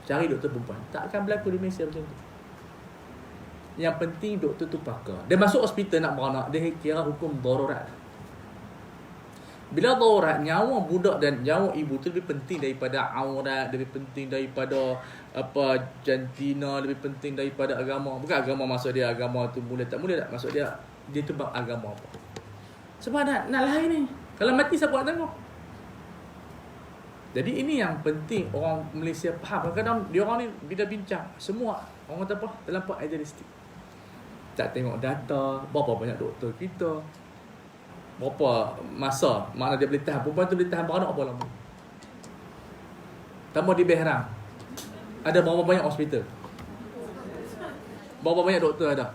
Speaker 1: cari doktor perempuan. Tak akan berlaku di Malaysia macam tu. Yang penting doktor tu pakar. Dia masuk hospital nak beranak, dia kira hukum darurat. Bila darurat, nyawa budak dan nyawa ibu tu lebih penting daripada aurat, lebih penting daripada jantina, lebih penting daripada agama. Bukan agama maksud dia agama tu mula tak mula tak, maksud dia tu agama apa. Sebab nak lain ni. Kalau mati siapa nak tengok? Jadi ini yang penting orang Malaysia faham. Kadang-kadang dia orang ni bila bincang, semua orang kata apa? Terlampau idealistik. Tak tengok data, berapa banyak doktor kita, berapa masa mana dia boleh tahan. Perempuan tu boleh tahan beranak apa lama. Tambah di Behram, ada berapa banyak hospital, berapa banyak doktor ada?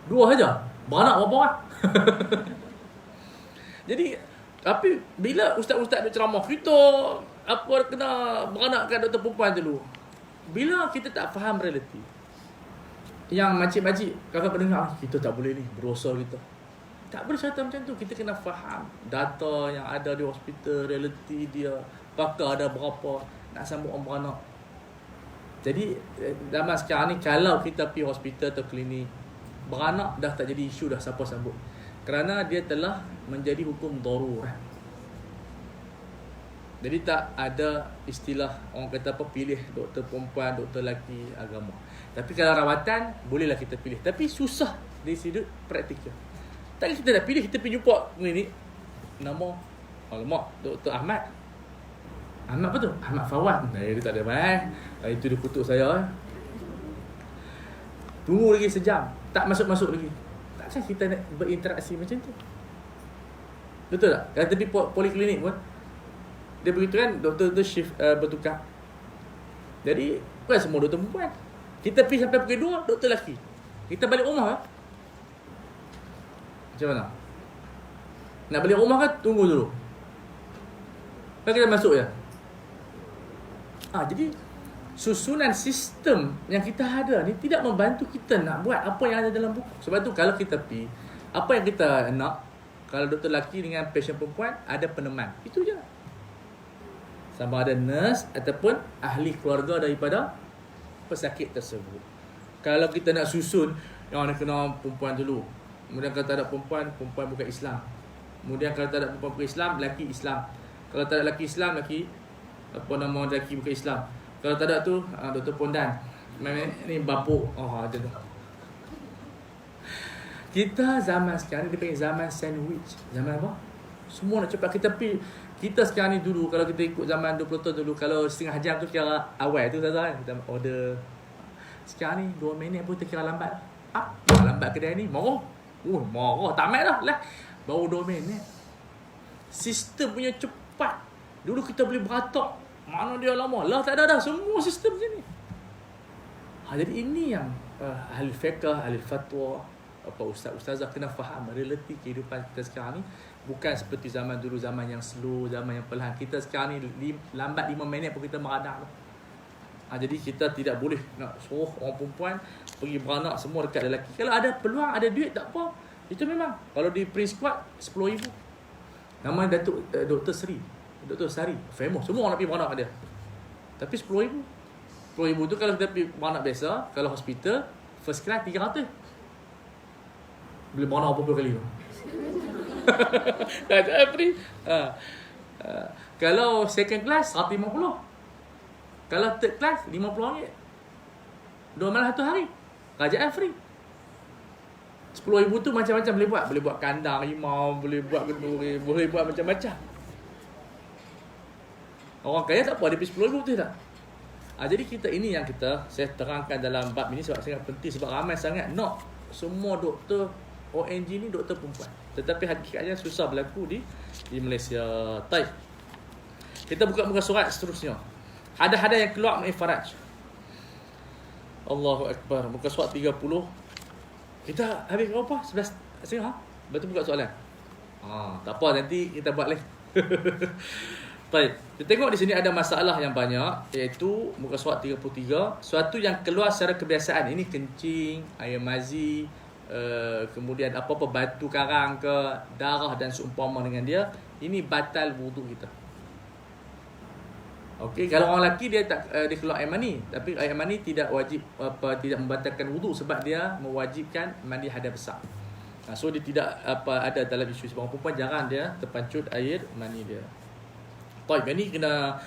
Speaker 1: 2 saja. Beranak berapa orang? Jadi tapi bila ustaz-ustaz duk ceramah, kita kena beranakkan doktor perempuan dulu. Bila kita tak faham realiti, yang makcik-makcik kakak pendengar, kita tak boleh ni, berosa kita. Tak boleh cerita macam tu. Kita kena faham data yang ada di hospital, realiti dia, pakar ada berapa, nak sambut orang beranak. Jadi zaman sekarang ni, kalau kita pergi hospital atau klinik, beranak dah tak jadi isu dah siapa sambut. Kerana dia telah menjadi hukum darurat. Jadi tak ada istilah orang kata apa, pilih doktor perempuan, doktor lelaki, agama. Tapi kalau rawatan, bolehlah kita pilih. Tapi susah dari sudut praktikal. Tak kita dah pilih, kita pergi jumpa klinik. Nama, alamak, Dr. Ahmad. Ahmad apa tu? Ahmad Fawad. Dia tak ada main. Itu dia kutuk saya. Tunggu lagi sejam. Tak masuk-masuk lagi. Takkan kita nak berinteraksi macam tu? Betul tak? Kalau tepi poliklinik pun, dia begitu kan, doktor tu shift bertukar. Jadi, bukan semua doktor perempuan. Kita pergi sampai pukul 2, doktor lelaki. Kita balik rumah kan? Macam mana? Nak balik rumah kan? Tunggu dulu. Kan kita masuk je. Jadi, susunan sistem yang kita ada ni tidak membantu kita nak buat apa yang ada dalam buku. Sebab tu kalau kita pergi, apa yang kita nak, kalau doktor lelaki dengan pasien perempuan, ada peneman. Itu je. Sama ada nurse ataupun ahli keluarga daripada pesakit tersebut. Kalau kita nak susun, yang nak kena perempuan dulu. Kemudian kalau tak ada perempuan, perempuan bukan Islam. Kemudian kalau tak ada perempuan bukan Islam, lelaki Islam. Kalau tak ada lelaki Islam, lelaki bukan Islam. Kalau tak ada tu, Dr. Pondan. Ni bapuk. Ada tu. Kita zaman sekarang ni dipanggil zaman sandwich. Zaman apa? Semua nak cepat. Kita sekarang ni dulu, kalau kita ikut zaman 20 tahun dulu, kalau setengah jam tu kira awal tu kan, kita order. Sekarang ni 2 minit pun terkira lambat. Lambat kedai ni, marah. Marah. Tak mat dah lah. Baru 2 minit. Sistem punya cepat. Dulu kita boleh beratak. Mana dia lama? Lah tak ada dah. Semua sistem macam ni. Jadi ini yang ahli fiqh, ahli fatwa, ustaz-ustazah kena faham realiti kehidupan kita sekarang ni. Bukan seperti zaman dulu, zaman yang slow, zaman yang perlahan. Kita sekarang ni lambat 5 minit pun kita meradang. Jadi kita tidak boleh nak suruh orang perempuan pergi beranak semua dekat lelaki. Kalau ada peluang, ada duit, tak apa. Itu memang. Kalau di Prince Squad, 10,000. Nama Datuk Dr. Seri. Dr. Sari. Famous. Semua orang nak pergi beranak kat dia. Tapi 10,000. 10,000 tu kalau kita pergi beranak biasa, kalau hospital, first class 300. Boleh beranak berapa kali tu? Tak free. Kalau second class 150. Kalau third class RM50. 2 malam 1 hari. Kerajaan free. 10,000 tu macam-macam boleh buat. Boleh buat kandang rimau, boleh buat kenduri, boleh buat macam-macam. Orang kaya tak apa, dia pergi 10,000 betul tak? Jadi kita ini yang saya terangkan dalam bab ini sebab sangat penting. Sebab ramai sangat nak semua doktor ONG ni doktor perempuan. Tetapi hakikatnya susah berlaku di Malaysia. Baik. Kita buka muka surat seterusnya. Ada yang keluar mengenai faraj. Allahu Akbar. Muka surat 30. Kita habis berapa? 11. Betul buka soalan. Tak apa, nanti kita buat lagi. Baik. Kita tengok di sini ada masalah yang banyak, iaitu muka surat 33. Suatu yang keluar secara kebiasaan. Ini kencing, air mazi, kemudian apa-apa batu karang ke, darah dan seumpama dengan dia, ini batal wuduk kita. Okey, kalau orang lelaki dia tak dia keluar air mani, tapi air mani tidak wajib tidak membatalkan wuduk sebab dia mewajibkan mandi hadas besar. So dia tidak ada dalam isu sebab orang perempuan jarang dia terpancut air mani dia. Baik, ini kena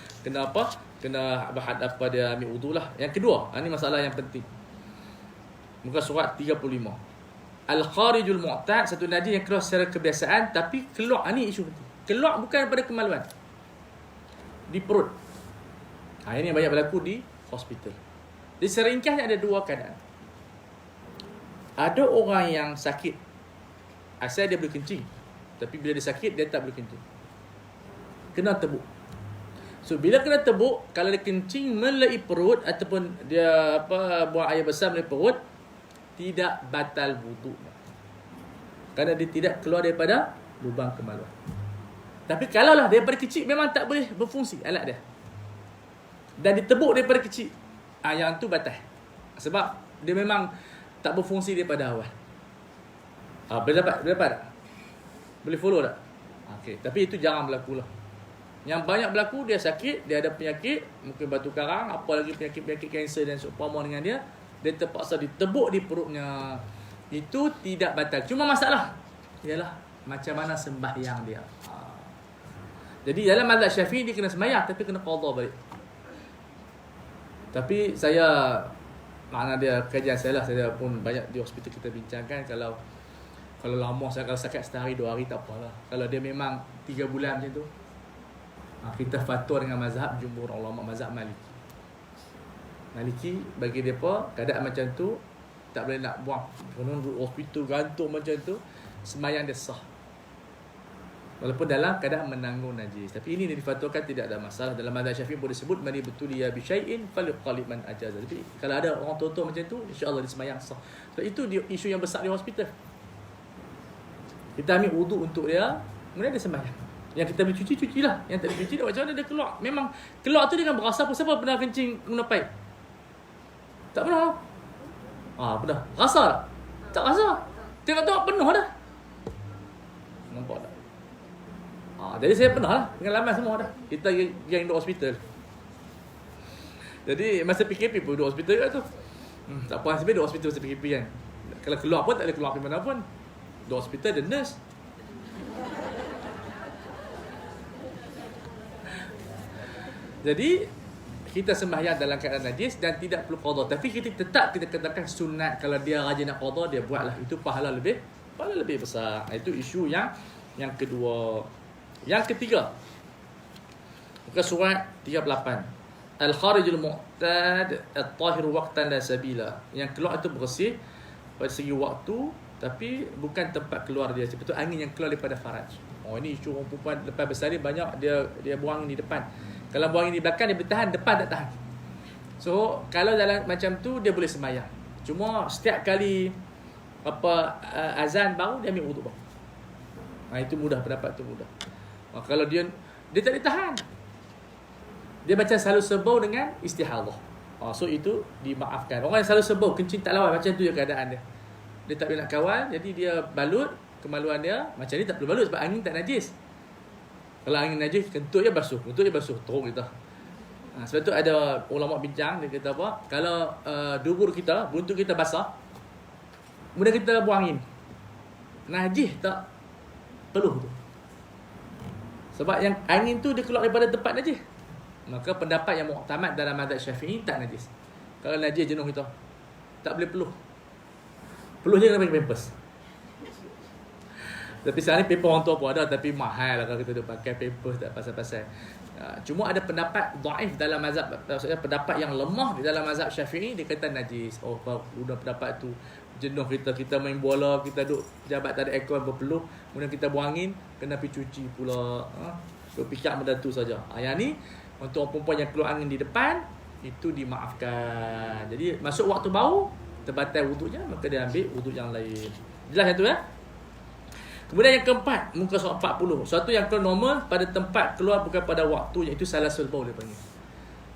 Speaker 1: apa? Kena berhadap pada ambil wuduk lah. Yang kedua, ini masalah yang penting. Muka surat 35. Al-kharijul mu'tad, satu najis yang keluar secara kebiasaan tapi keluar, ini isu penting. Keluar bukan daripada kemaluan. Di perut. Ini yang banyak berlaku di hospital. Jadi seringkasnya ada dua keadaan. Ada orang yang sakit, asal dia boleh kencing, tapi bila dia sakit dia tak boleh kencing. Kena tebuk. So bila kena tebuk, kalau dia kencing melalui perut ataupun dia buang air besar melalui perut, tidak batal wuduk. Kerana dia tidak keluar daripada lubang kemaluan. Tapi kalaulah daripada kecil memang tak boleh berfungsi alat dia, dan ditebuk daripada kecil, yang tu batal. Sebab dia memang tak berfungsi daripada awal. Boleh dapat tak? Boleh follow tak? Okay. Tapi itu jarang berlaku lah. Yang banyak berlaku, dia sakit, dia ada penyakit, mungkin batu karang, apa lagi penyakit-penyakit kanser dan seumpama dengan dia, dia terpaksa ditebuk di perutnya. Itu tidak batal. Cuma masalah ialah macam mana sembahyang dia. Jadi dalam mazhab Syafi'i dia kena sembahyang tapi kena qada balik. Tapi saya, makna dia kajian saya lah, saya pun banyak di hospital kita bincangkan, kalau lama saya, kalau sakit sehari 2 hari tak apalah. Kalau dia memang 3 bulan macam tu, kita fatwa dengan mazhab jumhur ulama, mazhab Maliki. Maliki bagi depa keadaan macam tu tak boleh nak buang. Kalau duduk hospital gantung macam tu, sembahyang dia sah. Walaupun dalam keadaan menanggung najis. Tapi ini difatwakan tidak ada masalah. Dalam mazhab Syafi'i boleh sebut mani betul ya bi syai'in falyuqallib man ajaza. Jadi kalau ada orang tua macam tu, insya-Allah dia sembahyang sah. So itu isu yang besar di hospital. Kita ambil wuduk untuk dia, kemudian dia sembahyang. Yang kita boleh cuci-cucilah. Yang tak boleh cuci, macam mana dia keluar. Memang keluar tu dia kan berasa apa. Siapa pernah kencing guna paip? Tak pernah. Pernah. Rasa tak? Tak rasa. Tengok-tengok penuh dah. Nampak tak? Jadi saya pernah lah. Pengalaman semua dah. Kita yang duduk hospital. Jadi masa PKP pun duduk hospital kat tu. Tak apa nasib duduk hospital masa PKP kan. Kalau keluar pun tak boleh keluar pergi mana pun. Duduk hospital ada nurse. Jadi kita sembahyang dalam keadaan najis dan tidak perlu qada. Tapi kita katakan sunat. Kalau dia rajin nak qada, dia buatlah. Itu pahala lebih besar. Itu isu yang kedua. Yang ketiga, muka surat 38. Al-kharijul mu'tad at-tahir waqtan la sabila. Yang keluar itu bersih pada segi waktu, tapi bukan tempat keluar dia. Seperti angin yang keluar daripada faraj. Ini isu orang perempuan lepas besar ni banyak dia buang di depan. Kalau buang di belakang dia boleh tahan, depan tak tahan. So kalau dalam macam tu dia boleh sembahyang. Cuma setiap kali azan baru dia ambil wuduk baru. Itu mudah, pendapat tu mudah. Kalau dia tak boleh tahan, dia macam selalu sebau dengan istihadah. So itu dimaafkan. Orang yang selalu sebau, kencing tak lawan, macam tu je keadaan dia. Dia tak boleh nak kawal, jadi dia balut kemaluan dia. Macam ni tak perlu balut sebab angin tak najis. Kalau angin najis, kentut je basuh, teruk kita. Sebab tu ada ulama bincang, dia kata apa, kalau dubur kita, buntut kita basah, kemudian kita buang angin, najis tak perlu tu. Sebab yang angin tu dia keluar daripada tempat najis. Maka pendapat yang muktamad dalam mazhab Syafi'i tak najis. Kalau najis jenuh kita, tak boleh peluh. Peluh je kena pakai pampers. Tapi sekarang ni paper orang tua pun ada, tapi mahal lah kalau kita duk pakai pampers, tak pasal-pasal. Cuma ada pendapat dhaif dalam mazhab, maksudnya pendapat yang lemah di dalam mazhab Syafi'i, dia kata najis. Udah pendapat tu jenuh kita main bola, kita duduk jabat tak ada aircon berpeluh, kemudian kita buang angin, kena pergi cuci pula. Fikir benda tu saja. Yang ni untuk orang perempuan yang keluar angin di depan, itu dimaafkan. Jadi masuk waktu bau, terbatal wuduknya, maka dia ambil wuduk yang lain. Jelas yang tu ya? Kemudian yang keempat, muka surat 40. Suatu yang keluar normal pada tempat keluar bukan pada waktunya, itu salasul baul dia panggil.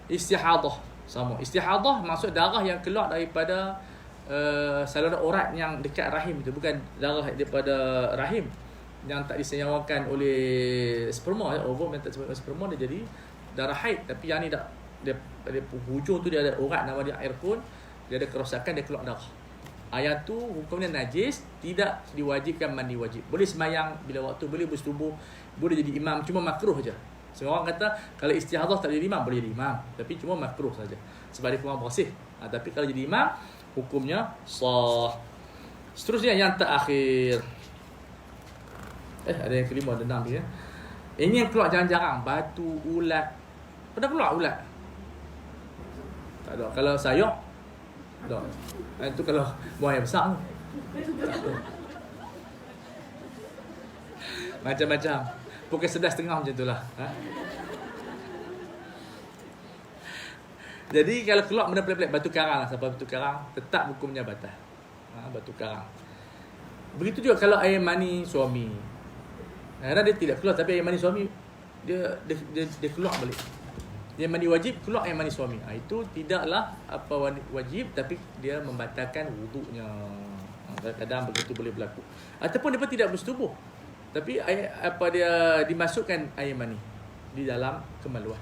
Speaker 1: Istihadah sama. Istihadah maksud darah yang keluar daripada saluran urat yang dekat rahim itu, bukan darah daripada rahim yang tak disenyawakan oleh sperma, ovum yang tak disenyawakan oleh sperma, dia jadi darah haid. Tapi yang ni tak, dia hujung tu dia ada urat nama dia irqun, dia ada kerosakan, dia keluar darah. Ayat tu hukumnya najis, tidak diwajibkan mandi wajib. Boleh semayang bila waktu, boleh bersetubuh, boleh jadi imam, cuma makruh saja. Semua orang kata kalau istihadah tak jadi imam, boleh jadi imam, tapi cuma makruh saja sebab dia kurang bersih. Tapi kalau jadi imam, hukumnya sah. Seterusnya yang terakhir, ada yang kelima, ada 6 dia. Ini yang keluar jarang-jarang, batu ulat. Pernah keluar ulat? Tak ada. Kalau sayur, tak. Itu kalau buah yang besar. Macam-macam. Pukul 11.30 macam itulah. Jadi kalau keluar benda pelik-pelik, batu karang lah. Sampai batu karang, tetap hukumnya batal. Batu karang. Begitu juga kalau air mani suami. Kadang dia tidak keluar, tapi air mani suami dia keluar balik. Dia mandi wajib, keluar air mani suami. Itu tidaklah apa wajib, tapi dia membatalkan wuduknya. Kadang-kadang begitu boleh berlaku. Ataupun dia tidak bersetubuh, tapi dia dimasukkan air mani di dalam kemaluan.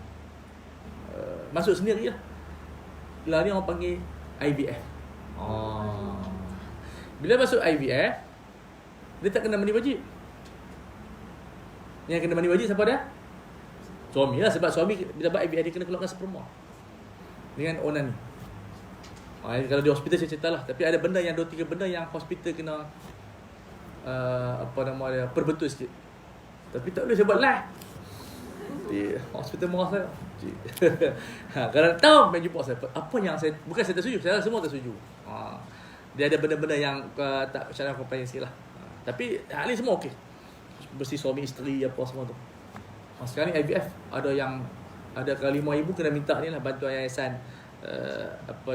Speaker 1: Masuk sendiri lah. Lah ni orang panggil IVF. Bila masuk IVF, dia tak kena mandi wajib. Yang kena mandi wajib siapa dia? Suami lah, sebab suami bila buat IVF dia kena keluarkan sperma dengan onani. Kalau di hospital saya cerita lah. Tapi ada benda yang 2-3 benda yang hospital kena perbetul sikit. Tapi tak boleh saya buat live di hospital marah saya. Kalau tahu main jumpa saya, apa yang saya, bukan saya tak setuju, saya semua tak setuju. Dia ada benda-benda yang tak cara komplain sikit lah. Tapi hal ni semua okey. Bersih suami isteri apa semua tu. Sekarang ni IVF ada kalau 5,000 kena minta ni lah bantuan yayasan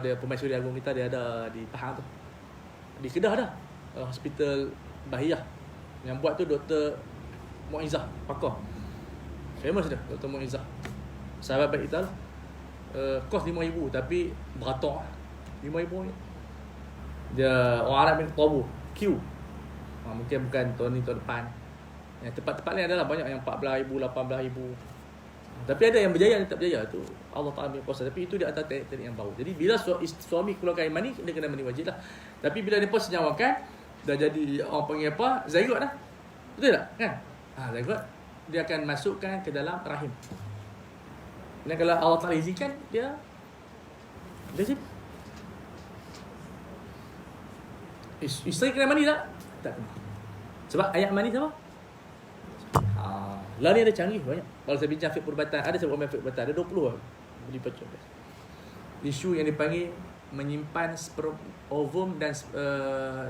Speaker 1: dia Permaisuri Agung kita, dia ada di Pahang tu. Di Kedah ada hospital Bahiyah. Yang buat tu Dr. Muizzah pakar. Famous dia Dr. Muizzah. Sahabat baik kita lah. Kos 5,000 tapi beratok 5,000 ni. Dia orang Arab yang tabu Q. Mungkin bukan tahun ni, tahun depan. Yang tempat-tempat ni adalah banyak yang 14,000, 18,000. Tapi ada yang berjaya, ada tak berjaya tu Allah Ta'ala punya kuasa. Tapi itu dia antara teknik yang baru. Jadi bila suami keluarkan air mani, dia kena mandi wajib lah. Tapi bila dia pun senyawakan, dah jadi orang panggil apa, zygote dah. Betul tak? Kan? Zygote, dia akan masukkan ke dalam rahim. Dan kalau Allah Ta'ala izinkan, dia sip. Isteri kena mandi tak? Tak kena. Sebab ayat mani siapa? Lah ni ada canggih banyak. Kalau saya bincang fiqh perubatan, ada saya buat fiqh perubatan, ada 20 lah beli pecah. Isu yang dipanggil menyimpan ovum dan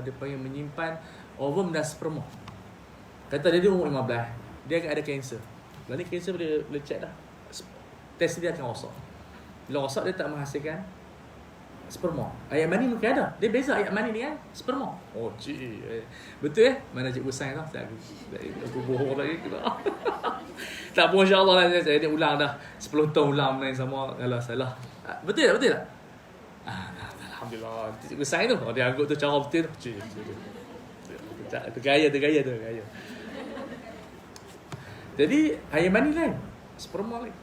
Speaker 1: dia panggil menyimpan ovum dan sperma. Kata dia umur 15, dia akan ada kanser. Lah ni kanser boleh check dah. Test dia akan rosak. Bila rosak dia tak menghasilkan sperma. Ayat mani mungkin ada. Dia beza ayat mani dengan sperma. Oh cik. Betul Mana cikgu sains lah. Aku bohong lagi. Tak pun insyaAllah lah. Saya ulang dah 10 tahun ulang main sama. Kalau salah. Betul tak? Betul tak? Alhamdulillah. Cikgu sains tu. Dia anggap tu cara betul tu. Cik. Tergaya. Jadi ayat mani lain. Sperma lain.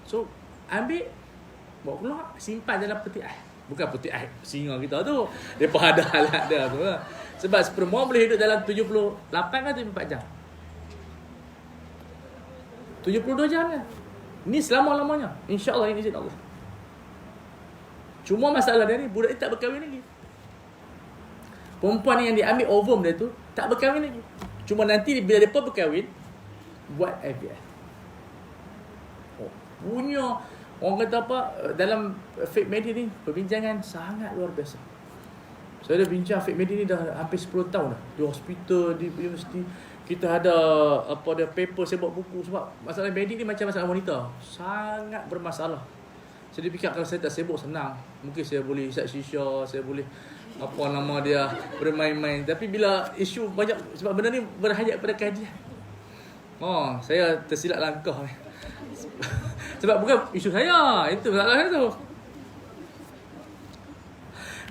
Speaker 1: So ambil, bawa keluar, simpan dalam peti ais. Bukan peti ais singa kita tu. Depa ada alat dia tu. Sebab sperma boleh hidup dalam 78 kan 74 jam. 72 jam kan. Ni selama-lamanya. Insya-Allah ini izin Allah. Cuma masalah dia ni budak ni tak berkahwin lagi. Perempuan yang diambil ovum dia tu tak berkahwin lagi. Cuma nanti bila depa berkahwin buat IVF. Punya orang kata apa, dalam Fake Medi ni perbincangan sangat luar biasa. Saya dah bincang Fake Medi ni dah hampir 10 tahun dah. Di hospital, di universiti. Kita ada dia paper, saya buat buku. Sebab masalah Medi ni macam masalah wanita, sangat bermasalah. Saya fikir kalau saya tak sibuk senang, mungkin saya boleh hisap shisha, saya boleh bermain-main. Tapi bila isu banyak, sebab benda ni berhajat pada kajian. Saya tersilap langkah ni. Sebab bukan isu saya, itu masalah saya tu.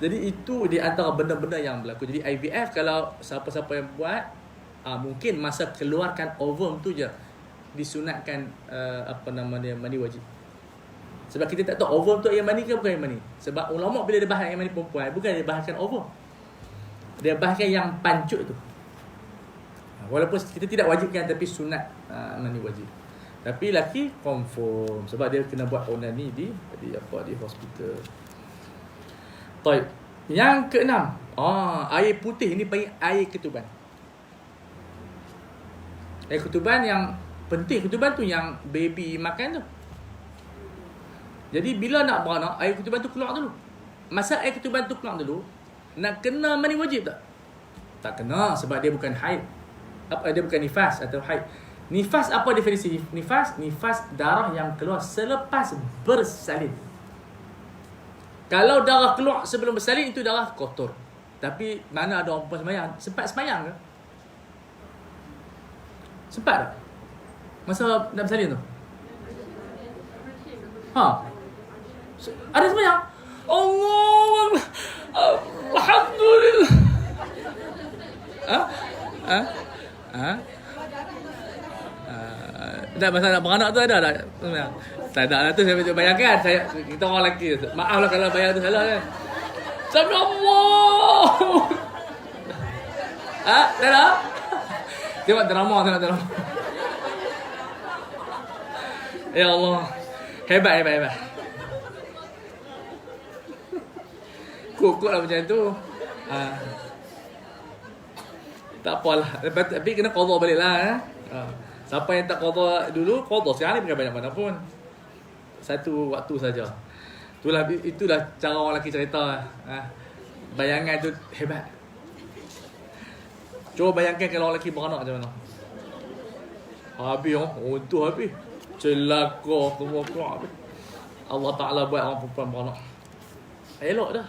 Speaker 1: Jadi itu di antara benda-benda yang berlaku. Jadi IVF kalau siapa-siapa yang buat, mungkin masa keluarkan ovum tu je disunatkan mani wajib. Sebab kita tak tahu ovum tu air mani ke bukan air mani. Sebab ulama bila dia bahas air mani perempuan, bukan dia bahaskan ovum. Dia bahaskan yang pancut tu. Walaupun kita tidak wajibkan, tapi sunat mani wajib. Tapi laki confirm sebab dia kena buat onani di hospital. Baik. Yang keenam, air putih ni panggil air ketuban. Air ketuban yang penting, ketuban tu yang baby makan tu. Jadi bila nak beranak, air ketuban tu keluar dulu. Masa air ketuban tu keluar dulu, nak kena mani wajib tak? Tak kena sebab dia bukan haid. Dia bukan nifas atau haid. Nifas apa definisi nifas? Nifas darah yang keluar selepas bersalin. Kalau darah keluar sebelum bersalin, itu darah kotor. Tapi mana ada orang perempuan sembahyang? Sempat sembahyang ke? Sempat tak? Masa nak bersalin tu? Ada sembahyang? Allah, alhamdulillah. Tak, masa nak beranak tu ada tak? Tak ada lah tu, saya bayangkan. Kita orang lelaki. Maaf lah kalau bayang tu salah kan. Sampai Allah. Tak ada? Tengok drama. Ya Allah. Hebat. Kukuk lah macam tu. Tak apalah. Tapi kena qadha balik lah. Siapa yang tak qadha dulu, qadha sekarang ni bukan banyak mana pun. Satu waktu saja. Itulah cara orang lelaki cerita. Bayangan tu hebat. Cuba bayangkan kalau orang lelaki beranak macam mana. Habis tu habis. Celaka semua keluar habis. Allah Ta'ala buat orang perempuan beranak. Elok dah.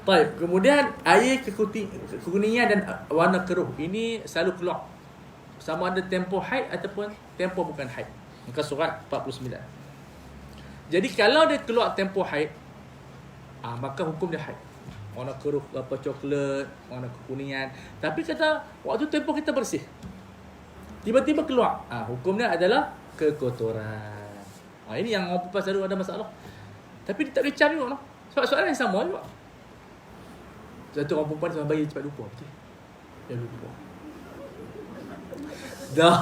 Speaker 1: Baik, kemudian air kekuningan dan warna keruh ini selalu keluar sama ada tempoh haid ataupun tempoh bukan haid. Muka surat 49. Jadi kalau dia keluar tempoh haid, maka hukum dia haid. Warna keruh, coklat, warna kekuningan. Tapi kata waktu tempoh kita bersih, tiba-tiba keluar, hukumnya adalah kekotoran. Ini yang orang perempuan selalu ada masalah. Tapi dia tak boleh cari juga. Sebab soalan yang sama juga. Satu orang perempuan sama bayi cepat lupa. Betul? Dia lupa. Dah.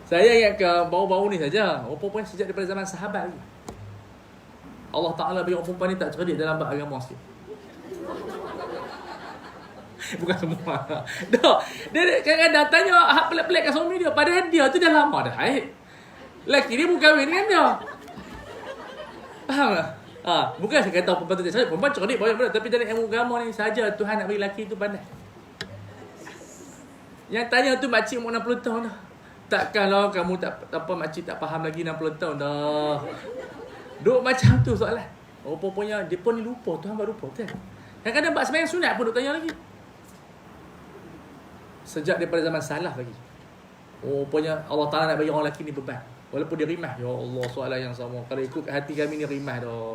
Speaker 1: Saya ingat ke baru-baru ni saja. Orang perempuan sejak daripada zaman sahabat lagi. Allah Ta'ala bagi orang perempuan ni tak cerdik dalam agama sikit. Bukan semua. Dah. Dia kadang-kadang tanya hak pelik-pelik kat suami dia. Padahal dia tu dah lama dah haid. Lelaki dia bukan kahwin dengan dia. Faham tak? Bukan saya kata perempuan tu tak cerdik. Perempuan cerdik banyak benda. Tapi dalam ilmu agama ni saja Tuhan nak bagi lelaki tu pandai. Yang tanya tu makcik umur 60 tahun dah. Takkanlah kamu makcik tak faham lagi 60 tahun dah. Duk macam tu soalan. Rupanya dia pun ni lupa. Tuhan buat lupa kan. Kadang-kadang buat sembahyang sunat pun duk tanya lagi. Sejak daripada zaman salaf lagi. Rupanya Allah Ta'ala nak bagi orang lelaki ni beban. Walaupun dia rimah. Ya Allah, soalan yang sama. Kalau ikut hati kami ni rimah dah.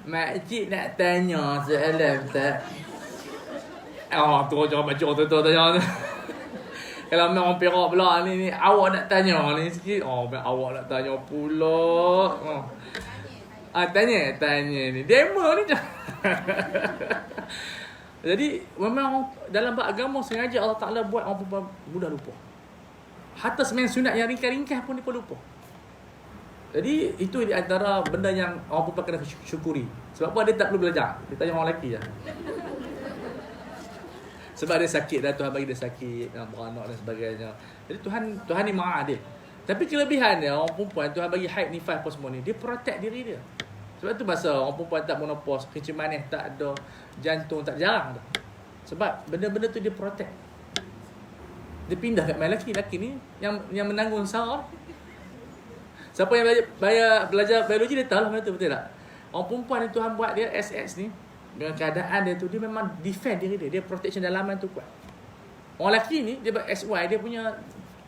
Speaker 1: Makcik nak tanya soalan tak? Tu macam makcik tu tanya. Kalau memang orang Perak pula ni awak nak tanya ni sikit. Awak nak tanya pula. Tanya ni. Demo ni je. Jadi memang dalam agama sengaja Allah Ta'ala buat orang perempuan mudah lupa. Hatta sembahyang sunat yang ringkas-ringkas pun dia pun lupa. Jadi itu di antara benda yang orang perempuan kena syukuri. Sebab apa dia tak perlu belajar. Dia tanya orang lelaki je. Sebab dia sakit dah, Tuhan bagi dia sakit, beranak dan sebagainya. Jadi Tuhan ni Maha Adil. Tapi kelebihan dia orang perempuan, Tuhan bagi haid, nifas apa semua ni, dia protect diri dia. Sebab tu masa orang perempuan tak menopause, kencing manis tak ada, jantung tak jarang dah. Sebab benda-benda tu dia protect. Dia pindah kat main lelaki ni yang menanggung sara. Siapa yang belajar biologi dia tahu lah benda tu, betul tak? Orang perempuan ni Tuhan buat dia SS ni dengan keadaan dia tu, dia memang defend diri dia. Dia protection dalaman tu kuat. Orang lelaki ni dia buat SY, dia punya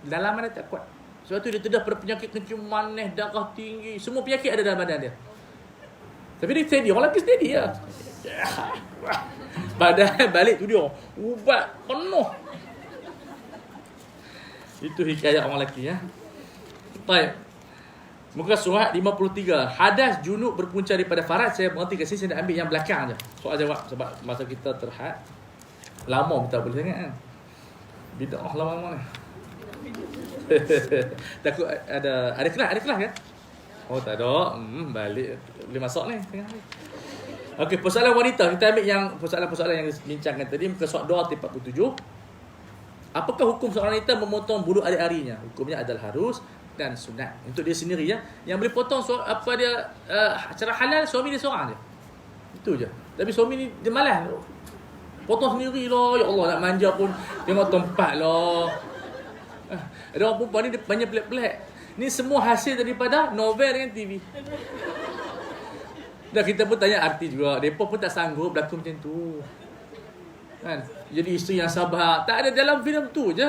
Speaker 1: dalaman dia tak kuat. Sebab tu dia terdedah pada penyakit kencing manis, darah tinggi, semua penyakit ada dalam badan dia. Tapi dia steady, orang lelaki steady lah. Padahal balik tu dia ubat penuh. Itu hikayat orang lelaki ya. Baik. Muka surat 53. Hadas junub berpunca daripada farad. Saya berhenti kat sini, saya nak ambil yang belakang je. Soal jawab sebab masa kita terhad. Lama kita boleh sangat kan. Bidah lama-lama ni. Takut ada kelas kan? Oh tak ada. Balik boleh masuk ni tengah ni. Okey, persoalan wanita kita ambil yang persoalan-persoalan yang bincangkan tadi muka surat 247. Apakah hukum seorang wanita memotong bulu ari-arinya? Hukumnya adalah harus dan sunat untuk dia sendiri ya. Yang boleh potong apa dia cara halal suami dia seorang je. Itu je. Tapi suami ni dia malas. Potong sendiri lah. Ya Allah nak manja pun tengok tempat lah. Ada orang perempuan ni dia banyak pelik-pelik. Ni semua hasil daripada novel dengan TV. Dan kita pun tanya arti juga. Mereka pun tak sanggup berlaku macam tu. Kan? Jadi isteri yang sabar. Tak ada dalam filem tu je.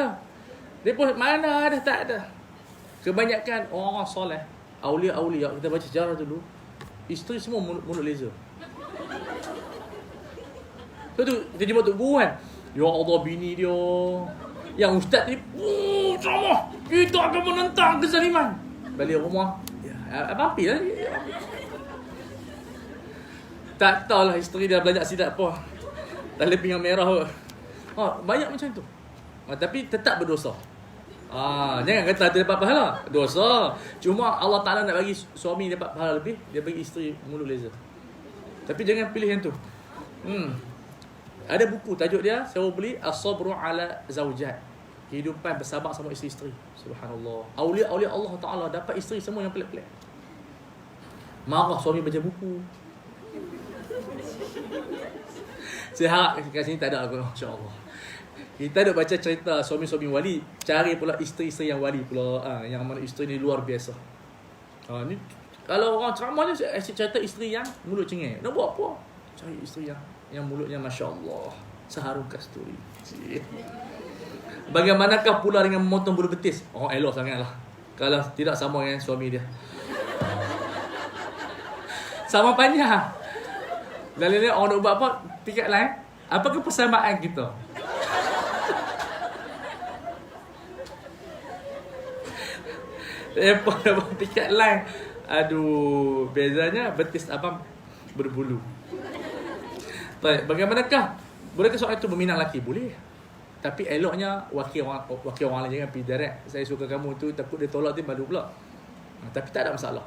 Speaker 1: Mereka mana ada, tak ada. Kebanyakan orang soleh, aulia-aulia, kita baca sejarah dulu, isteri semua mulut laser. Lepas tu, kita jumpa Tok Guru kan. Ya Allah, bini dia. Yang ustaz ni, ceramah, kita akan menentang kezaliman. Balik rumah, ya, apa-apa lah. Tak tahulah isteri dia belajar sidat apa. Dalam pinggang merah pun. Banyak macam tu. Tapi tetap berdosa. Jangan kata dia dapat pahala. Dosa. Cuma Allah Ta'ala nak bagi suami dapat pahala lebih, dia bagi isteri mulut laser. Tapi jangan pilih yang tu. Ada buku tajuk dia, saya beli As-Sabru ala Zawjat. Kehidupan bersabar sama isteri-isteri. Subhanallah. Aulia-aulia Allah Ta'ala dapat isteri semua yang pelik-pelik. Marah suami baca buku. Saya harap kat sini tak ada aku, insya-Allah. Kita duk baca cerita suami-suami wali, cari pula isteri-isteri yang wali pula, yang mana isteri ni luar biasa. Ni kalau orang ceramah ni cerita isteri yang mulut cengeng. Nak buat apa? Cari isteri yang mulutnya masya-Allah, seharum kasturi. Bagaimanakah pula dengan memotong bulu betis? Elok sangatlah. Kalau tidak sama dengan suami dia. Sama panjang. Lalu orang nak buat apa? Pikat lain. Apakah persamaan kita? Pikat line. Aduh, bezanya betis abang berbulu. Baik, bagaimanakah? Bolehkah seorang itu meminang lelaki? Boleh. Tapi eloknya wakil orang lain, jangan pergi direct. Saya suka kamu tu, takut dia tolak dia malu pula. Tapi tak ada masalah.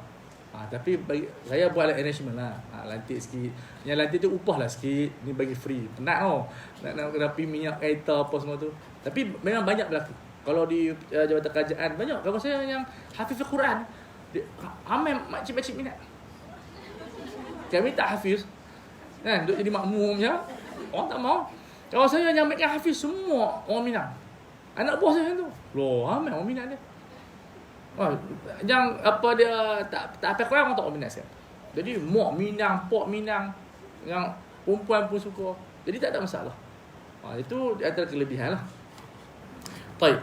Speaker 1: Tapi bagi saya buat arrangement lah. Lantik sikit. Yang lantik tu upah lah sikit. Ni bagi free. Penat tau. Nak rapi minyak kereta apa semua tu. Tapi memang banyak berlaku. Kalau di jabatan kerajaan banyak kawan saya yang hafiz Al-Quran, ramai makcik-makcik minat. Kami tak hafiz kan, duk jadi makmum je, orang tak mau. Kawan saya yang mereka hafiz semua orang minat. Anak buah saya tu, loh ramai orang minat dia. Yang apa dia tak hafal Quran, orang tak orang minat saya. Jadi muak Minang, Pok Minang, yang perempuan pun suka. Jadi tak ada masalah. Itu antara kelebihan lah. Baik.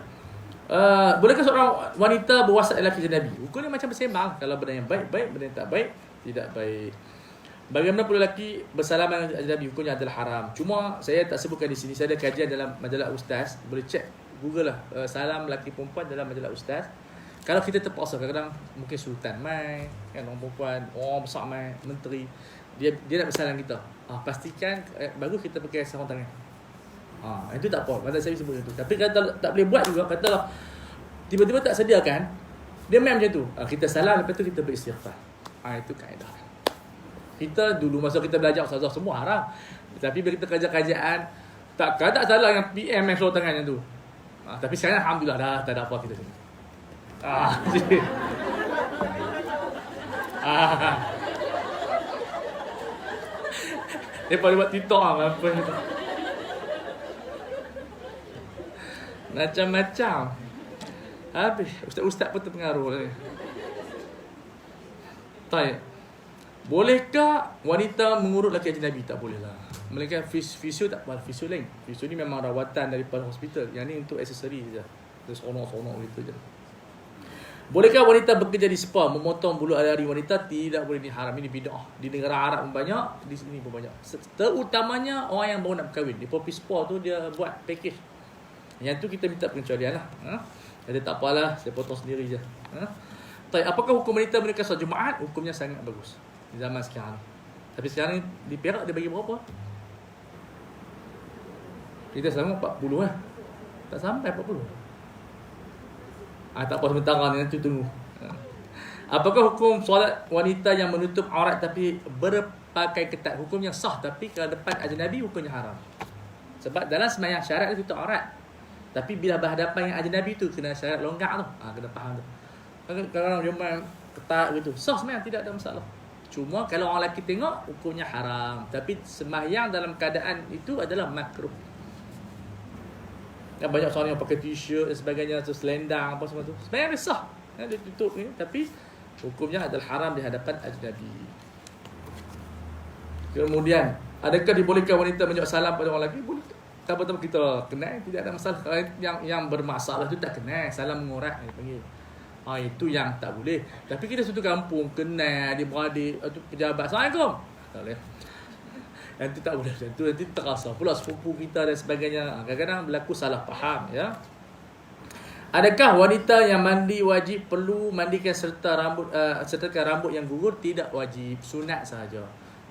Speaker 1: Bolehkah seorang wanita berwasat lelaki ke Nabi? Hukum ni macam bersembang. Kalau benda yang baik, baik. Benda yang tak baik, tidak baik. Bagaimana pula lelaki bersalaman dengan Nabi? Hukumnya adalah haram. Cuma saya tak sebutkan di sini. Saya ada kajian dalam majalah Ustaz. Boleh cek Google lah. Salam lelaki perempuan dalam majalah Ustaz. Kalau kita terpaksa, kadang-kadang mungkin sultan mai, kan, orang perempuan, orang besar mai, menteri. Dia nak bersalam kita. Pastikan bagus kita pakai sarung tangan. Itu tak apa. Mazhab saya sebut itu. Tapi kalau tak boleh buat juga, katalah tiba-tiba tak sediakan, dia main macam tu. Kita salah, lepas tu kita beristighfar. Itu kaedah. Kita dulu masa kita belajar ustazah semua haram. Tapi bila kita kerja-kerjaan, tak salah yang PM yang sarung tangan macam tu. Tapi sekarang alhamdulillah dah tak ada apa kita sini. Dia boleh buat TikTok apa tu. Macam-macam. Habis ustaz-ustaz pun terpengaruh ni. Baik. Bolehkah wanita mengurut lelaki ajnabi? Tak boleh lah. Mereka fisio tak apa, fisio lain. Fisio ni memang rawatan daripada hospital. Yang ni untuk aksesori saja. Terus onok-onok gitu je. Bolehkah wanita bekerja di spa, memotong bulu ari wanita? Tidak boleh, ni haram. Ini bid'ah. Di negara Arab pun banyak, di sini pun banyak. Terutamanya orang yang baru nak berkahwin. Di Poppy Spa tu dia buat package. Yang tu kita minta pengecualian lah. Jadi tak apalah, saya potong sendiri je. Apakah hukum wanita menikah solat Jumaat? Hukumnya sangat bagus di zaman sekarang. Tapi sekarang di Perak dia bagi berapa? Kita selalu 40 lah. Tak sampai 40. Tak apa sementara ni, nanti tunggu. Apakah hukum solat wanita yang menutup aurat tapi berpakai ketat? Hukumnya sah, tapi kalau depan ajnabi hukumnya haram. Sebab dalam sembahyang syarat dia tutup aurat. Tapi bila berhadapan dengan ajnabi tu kena syarat longgar tu. Kena faham tu. Kalau orang ketat gitu, sah sebenarnya, tidak ada masalah. Cuma kalau orang lelaki tengok hukumnya haram. Tapi sembahyang dalam keadaan itu adalah makruh. Yang banyak seorang yang pakai t-shirt dan sebagainya, tu selendang apa semua tu, sebenarnya dia sah, dia tutup ni, tapi hukumnya adalah haram di hadapan ajnabi. Kemudian, adakah dibolehkan wanita menjawab salam pada orang lelaki? Boleh. Tahu-tahu kita kenal, tidak ada masalah. Kalau yang bermasalah tu tak kenal, salam mengurat dia panggil. Itu yang tak boleh. Tapi kita satu kampung kenal, adik-beradik, pejabat, Assalamualaikum, tak boleh. Nanti tak boleh macam tu, nanti terasa pula sepupu kita dan sebagainya. Kadang-kadang berlaku salah faham, ya. Adakah wanita yang mandi wajib perlu mandikan sertakan rambut yang gugur? Tidak wajib, sunat sahaja.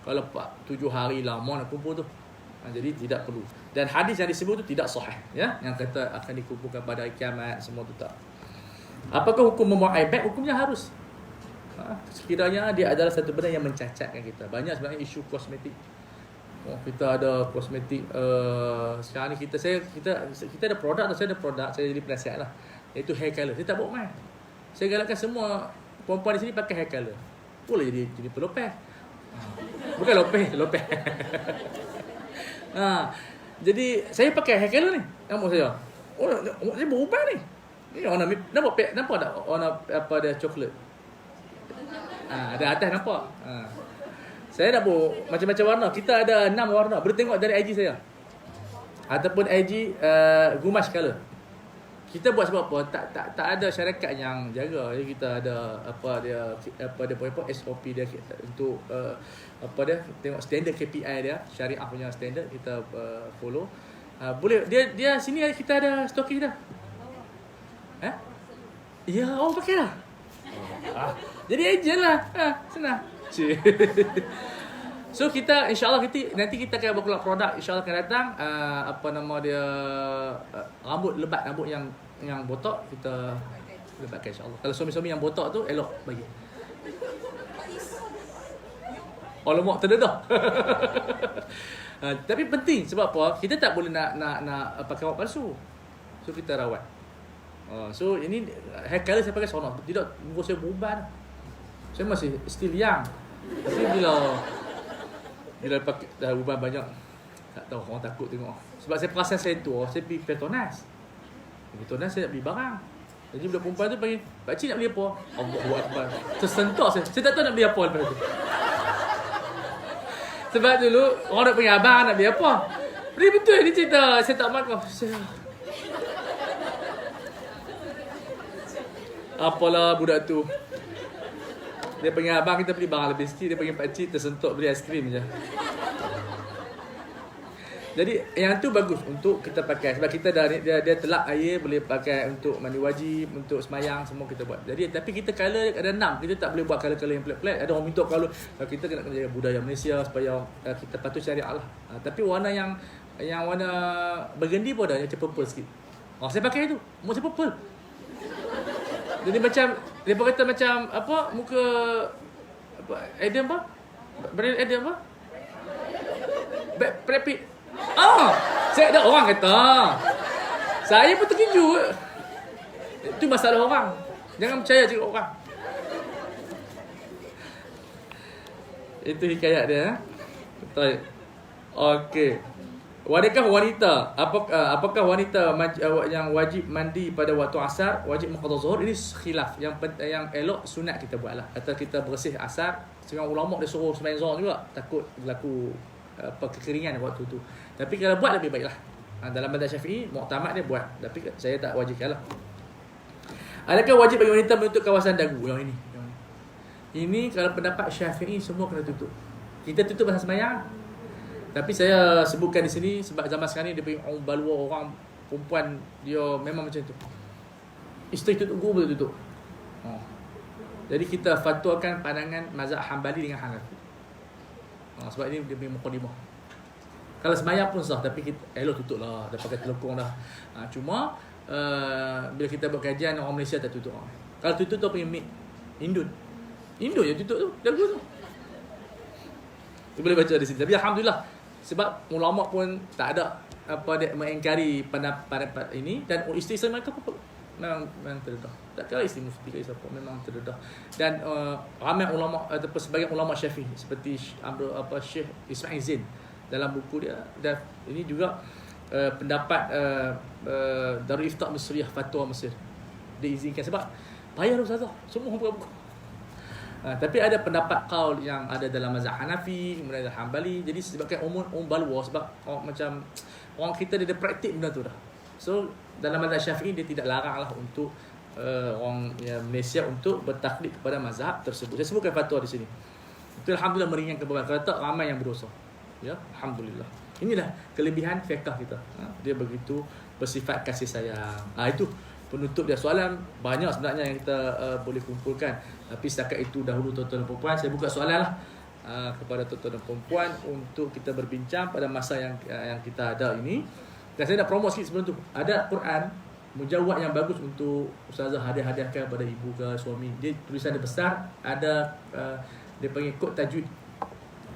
Speaker 1: Kalau 7 hari lama nak kumpul tu, jadi tidak perlu. Dan hadis yang disebut tu tidak sahih, ya, yang kata akan dikumpulkan pada hari kiamat, semua tu tak. Apakah hukum membuang air beg? Hukumnya harus. Sekiranya dia adalah satu benda yang mencacatkan kita. Banyak sebenarnya isu kosmetik. Kita ada kosmetik, sekarang ni kita ada produk, saya ada produk, saya jadi penasihat lah, iaitu hair color. Saya tak bawa main. Saya galakkan semua perempuan di sini pakai hair color. Boleh jadi pelopeh. Bukan lopeh. Jadi saya pakai hair color ni, rambut saya. Saya berubah ni. Ni warna, nampak tak warna apa dia, coklat. Ada atas nampak. Saya nak buat macam-macam warna. Kita ada 6 warna. Boleh tengok dari IG saya. Ataupun IG Gumash Color. Kita buat sebab apa? Tak ada syarikat yang jaga. Jadi kita ada apa dia SOP dia untuk tengok standard KPI dia, syariah punya standard kita follow. Boleh dia sini kita ada stocking dah. Ya, pakai lah. Jadi agent lah. Senang. So kita insya-Allah nanti kita akan berkeluar produk insya-Allah akan datang, apa nama dia, rambut lebat, rambut yang botak kita lebatkan insya-Allah. Kalau suami-suami yang botak tu elok bagi. Lemak terdedah. Tapi penting sebab apa? Kita tak boleh nak pakai rambut palsu. So kita rawat. So ini hair color saya pakai seronok. Tidak, muka saya berubah dah. Saya masih still young. Tapi bila pakai dah ubah banyak, tak tahu, orang takut tengok. Sebab saya perasan saya tua, saya pergi Petronas. Petronas saya nak beli barang. Jadi budak perempuan tu panggil, "Pakcik nak beli apa?" Allahu Akbar. Tersentak saya. Saya tak tahu nak beli apa lepas tu. Sebab dulu orang nak panggil abang nak beli apa. Beli betul dia cerita, saya tak makan. Apalah budak tu. Dia panggil abang, kita beli barang lebih sikit. Dia panggil pakcik, tersentuk beli aiskrim je. Jadi yang tu bagus untuk kita pakai. Sebab kita dia telak air, boleh pakai untuk mandi wajib, untuk semayang, semua kita buat. Jadi tapi kita color ada 6. Kita tak boleh buat color-color yang pelik-pelik. Ada orang minta color. Kita kena jaga budaya Malaysia supaya kita patuh syariat lah. Tapi warna yang warna burgundy pun ada, macam purple sikit. Saya pakai tu. Muka saya purple. Jadi macam dia kata macam apa, muka apa, Adam apa? Brand Adam apa? Brad Pitt. Saya ada orang kata. Saya pun terkejut. Itu masalah orang. Jangan percaya cakap orang. Itu hikayat dia. Betul. Okey. Adakah wanita, apakah wanita yang wajib mandi pada waktu asar, wajib maqdha zuhur? Ini khilaf. Yang elok sunat kita buatlah. Atau kita bersih asar. Sekarang ulama dia suruh sembahyang zuhur juga, takut berlaku kekeringan waktu tu. Tapi kalau buat lebih baiklah. Dalam mazhab Syafi'i, muktamad dia buat. Tapi saya tak wajibkanlah. Adakah wajib bagi wanita menutup kawasan dagu? Yang ini. Ini kalau pendapat Syafi'i semua kena tutup. Kita tutup masa sembahyang. Tapi saya sebutkan di sini sebab zaman sekarang ni dia punya orang balua, orang perempuan dia memang macam tu. Isteri tutup, guru tutup. Jadi kita fatwakan pandangan mazhab Hanbali dengan Hanafi. Sebab ini dia punya mukadimah. Kalau sembahyang pun sah, tapi kita elok tutup lah. Dah pakai telekong dah. Cuma bila kita buat kajian, orang Malaysia tak tutup. Kalau tutup tu apa yang Indun je tutup tu, dagu tu. Tu boleh baca di sini. Tapi alhamdulillah, sebab ulama pun tak ada apa dia mengingkari pendapat ini, dan isteri saya mereka pun memang terdedah. Tak kira isteri mufti ke siapa, memang terdedah. Dan ramai ulama ataupun sebagian ulama Syafi'i seperti Syekh Ismail Zain dalam buku dia, dan ini juga pendapat Darul Ifta Mesriah, Fatwa Mesir, diizinkan sebab payah ustazah semua buka buku. Tapi ada pendapat qaul yang ada dalam mazhab Hanafi, kemudian ada Hanbali. Jadi sebabkan umum balwa, sebab macam orang kita dia ada praktik benda tu dah. So dalam mazhab Syafi'i dia tidak laranglah untuk orang Malaysia untuk bertaklid kepada mazhab tersebut. Saya sebutkan fatwa di sini. Itu alhamdulillah meringankan beban. Kalau tak ramai yang berdosa. Ya, alhamdulillah. Inilah kelebihan fiqh kita. Dia begitu bersifat kasih sayang. Itu penutup dia. Soalan banyak sebenarnya yang kita boleh kumpulkan, tapi setakat itu dahulu tuan-tuan dan perempuan, saya buka soalan lah kepada tuan-tuan dan perempuan untuk kita berbincang pada masa yang kita ada ini. Dan saya nak promote sikit sebelum tu, ada Quran mujawad yang bagus untuk ustazah hadiah-hadiahkan pada ibu ke suami. Dia tulisan dia besar, ada dia panggil kod tajwid,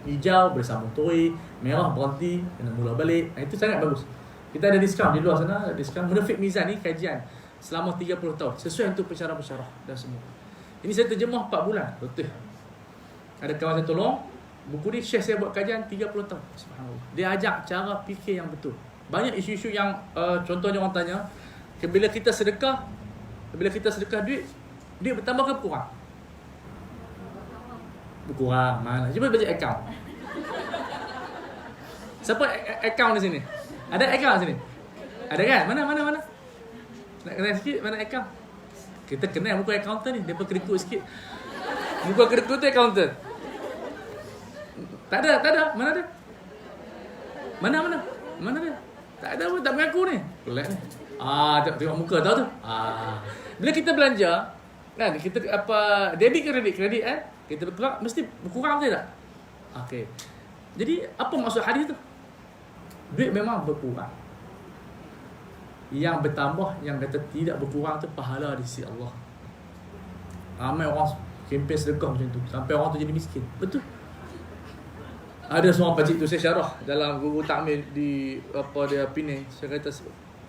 Speaker 1: hijau bersambung tui, merah berhenti, kena mula balik. Itu sangat bagus. Kita ada diskaun di luar sana, ada diskaun. Munafik Mizan ni kajian selama 30 tahun, sesuai untuk pensyarah-pensyarah dan semua. Ini saya terjemah 4 bulan, betul. Ada kawan saya tolong, buku ni Syekh saya buat kajian 30 tahun. Subhanallah. Dia ajak cara fikir yang betul. Banyak isu-isu yang contohnya orang tanya, bila kita sedekah duit bertambah ke berkurang? Berkurang. Mana? Cuba baca akaun. Siapa akaun di sini? Ada akaun di sini? Ada kan? Mana? Nak kenal sikit mana akaun? Kita kenal muka accountant ni, depa kerikut sikit. Muka kerikut tu accountant. Tak ada. Mana dia? Mana dia? Tak ada pun, tak mengaku ni. Pelik ni. Tengok muka tahu tu. Bila kita belanja, kan kita debit ke kredit kan? Kita berkurang, mesti berkurang ke tak? Okey. Jadi apa maksud hadis tu? Duit memang berkurang. Yang bertambah, yang kata tidak berkurang tu pahala di sisi Allah. Ramai orang kempen sedekah macam tu sampai orang tu jadi miskin. Betul. Ada seorang pakcik tu saya syarah dalam guru takmil di dia Penang. Saya kata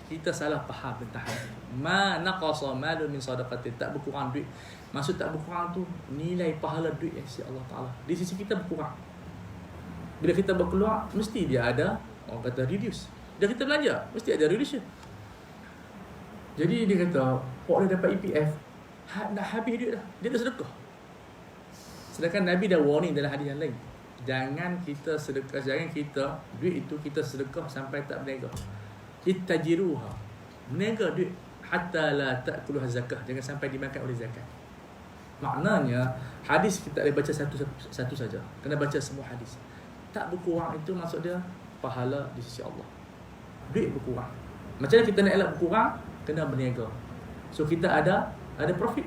Speaker 1: kita salah faham tentang hadis. Ma naqasa malun min sadaqatin, tak berkurang duit. Maksud tak berkurang tu nilai pahala duit yang sisi Allah Taala di sisi kita berkurang. Bila kita berkeluar mesti dia ada orang kata reduce. Bila kita belanja mesti ada reduction. Jadi dia kata, orang dia dapat EPF, nak habis duit dah. Dia dah sedekah. Sedangkan Nabi dah warning dalam hadis yang lain. Jangan kita sedekah, duit itu kita sedekah sampai tak berniaga. Ittajiruha. Berniaga duit. Hatta la ta'kuluha zakah. Jangan sampai dimakan oleh zakat. Maknanya, hadis kita boleh baca satu saja. Kena baca semua hadis. Tak berkurang itu maksud dia, pahala di sisi Allah. Duit berkurang. Macam mana kita nak elak berkurang? Kena berniaga. So kita ada profit.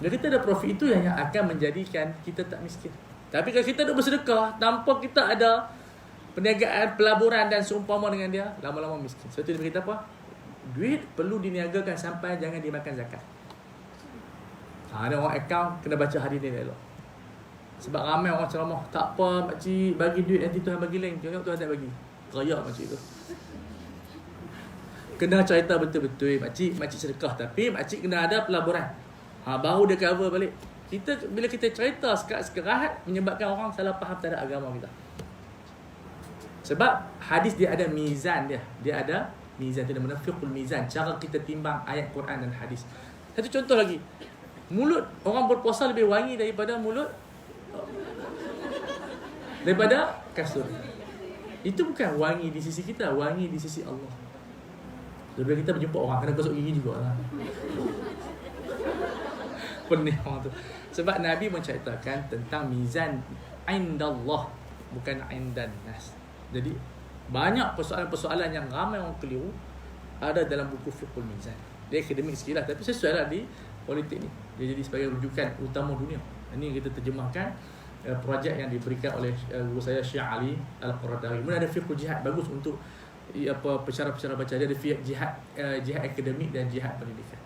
Speaker 1: Bila kita ada profit itu yang akan menjadikan kita tak miskin. Tapi kalau kita duk bersedekah tanpa kita ada perniagaan, pelaburan dan seumpama dengan dia, lama-lama miskin. So itu dia berkata apa? Duit perlu diniagakan sampai jangan dimakan zakat. Ada orang account kena baca hadis ni elok. Sebab ramai orang ceramah, tak apa makcik bagi duit nanti Tuhan bagi lain. Tengok Tuhan tak bagi. Raya makcik tu. Kena cerita betul-betul makcik sedekah, tapi makcik kena ada pelaburan. Baru dia cover balik. Bila kita cerita sekerahat menyebabkan orang salah faham terhadap agama kita. Sebab hadis dia ada mizan dia. Dia ada mizan, dia namanya fiqhul mizan, cara kita timbang ayat Quran dan hadis. Satu contoh lagi. Mulut orang berpuasa lebih wangi daripada kasur. Itu bukan wangi di sisi kita, wangi di sisi Allah. Bila kita berjumpa orang, kena gosok gigi jugalah. Pening orang tu. Sebab Nabi menceritakan tentang mizan indallah, bukan indan nas. Jadi banyak persoalan-persoalan yang ramai orang keliru ada dalam buku Fiqhul Mizan. Dia akademik sikit lah, tapi sesuai lah di politik ni. Dia jadi sebagai rujukan utama dunia. Ini kita terjemahkan projek yang diberikan oleh guru saya Syekh Ali Al-Qaradari. Kemudian ada Fiqhul Jihad, bagus untuk pensyarah-pensyarah baca. Dia ada jihad akademik dan jihad pendidikan.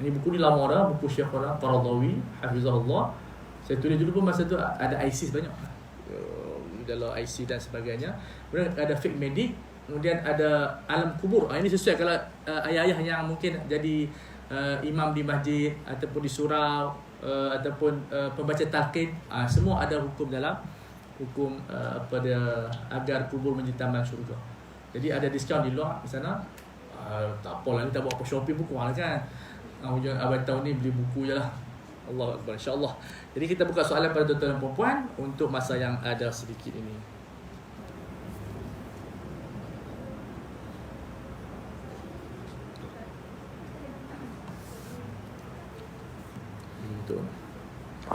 Speaker 1: Ini buku ni lama dah, buku Syekh Qaradawi Hafizahullah. Saya tulis dulu pun masa tu ada ISIS banyak. Dalam IC dan sebagainya. Kemudian ada fiqh medik, kemudian ada alam kubur. Ini sesuai kalau ayah-ayah yang mungkin jadi imam di masjid ataupun di surau ataupun pembaca talqin, semua ada hukum dalam hukum pada agar kubur menjadi taman syurga. Jadi ada diskaun di luar di sana. Tak apalah, ni tak buat apa, shopping buku lah kan. Hujung abang tahun ni beli buku je lah. Allahu Akbar, insyaAllah. Jadi kita buka soalan pada tuan-tuan dan puan-puan untuk masa yang ada sedikit ini.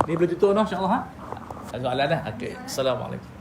Speaker 1: Ni boleh tutup no, insyaAllah. Soalan dah. Okey. Assalamualaikum.